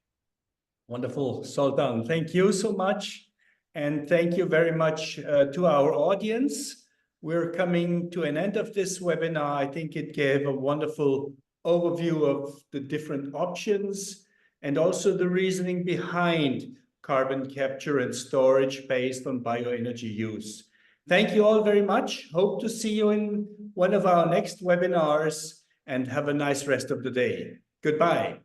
Speaker 1: Wonderful, Sultan. Thank you so much. And thank you very much to our audience. We're coming to an end of this webinar. I think it gave a wonderful overview of the different options and also the reasoning behind carbon capture and storage based on bioenergy use. Thank you all very much. Hope to see you in one of our next webinars, and have a nice rest of the day. Goodbye.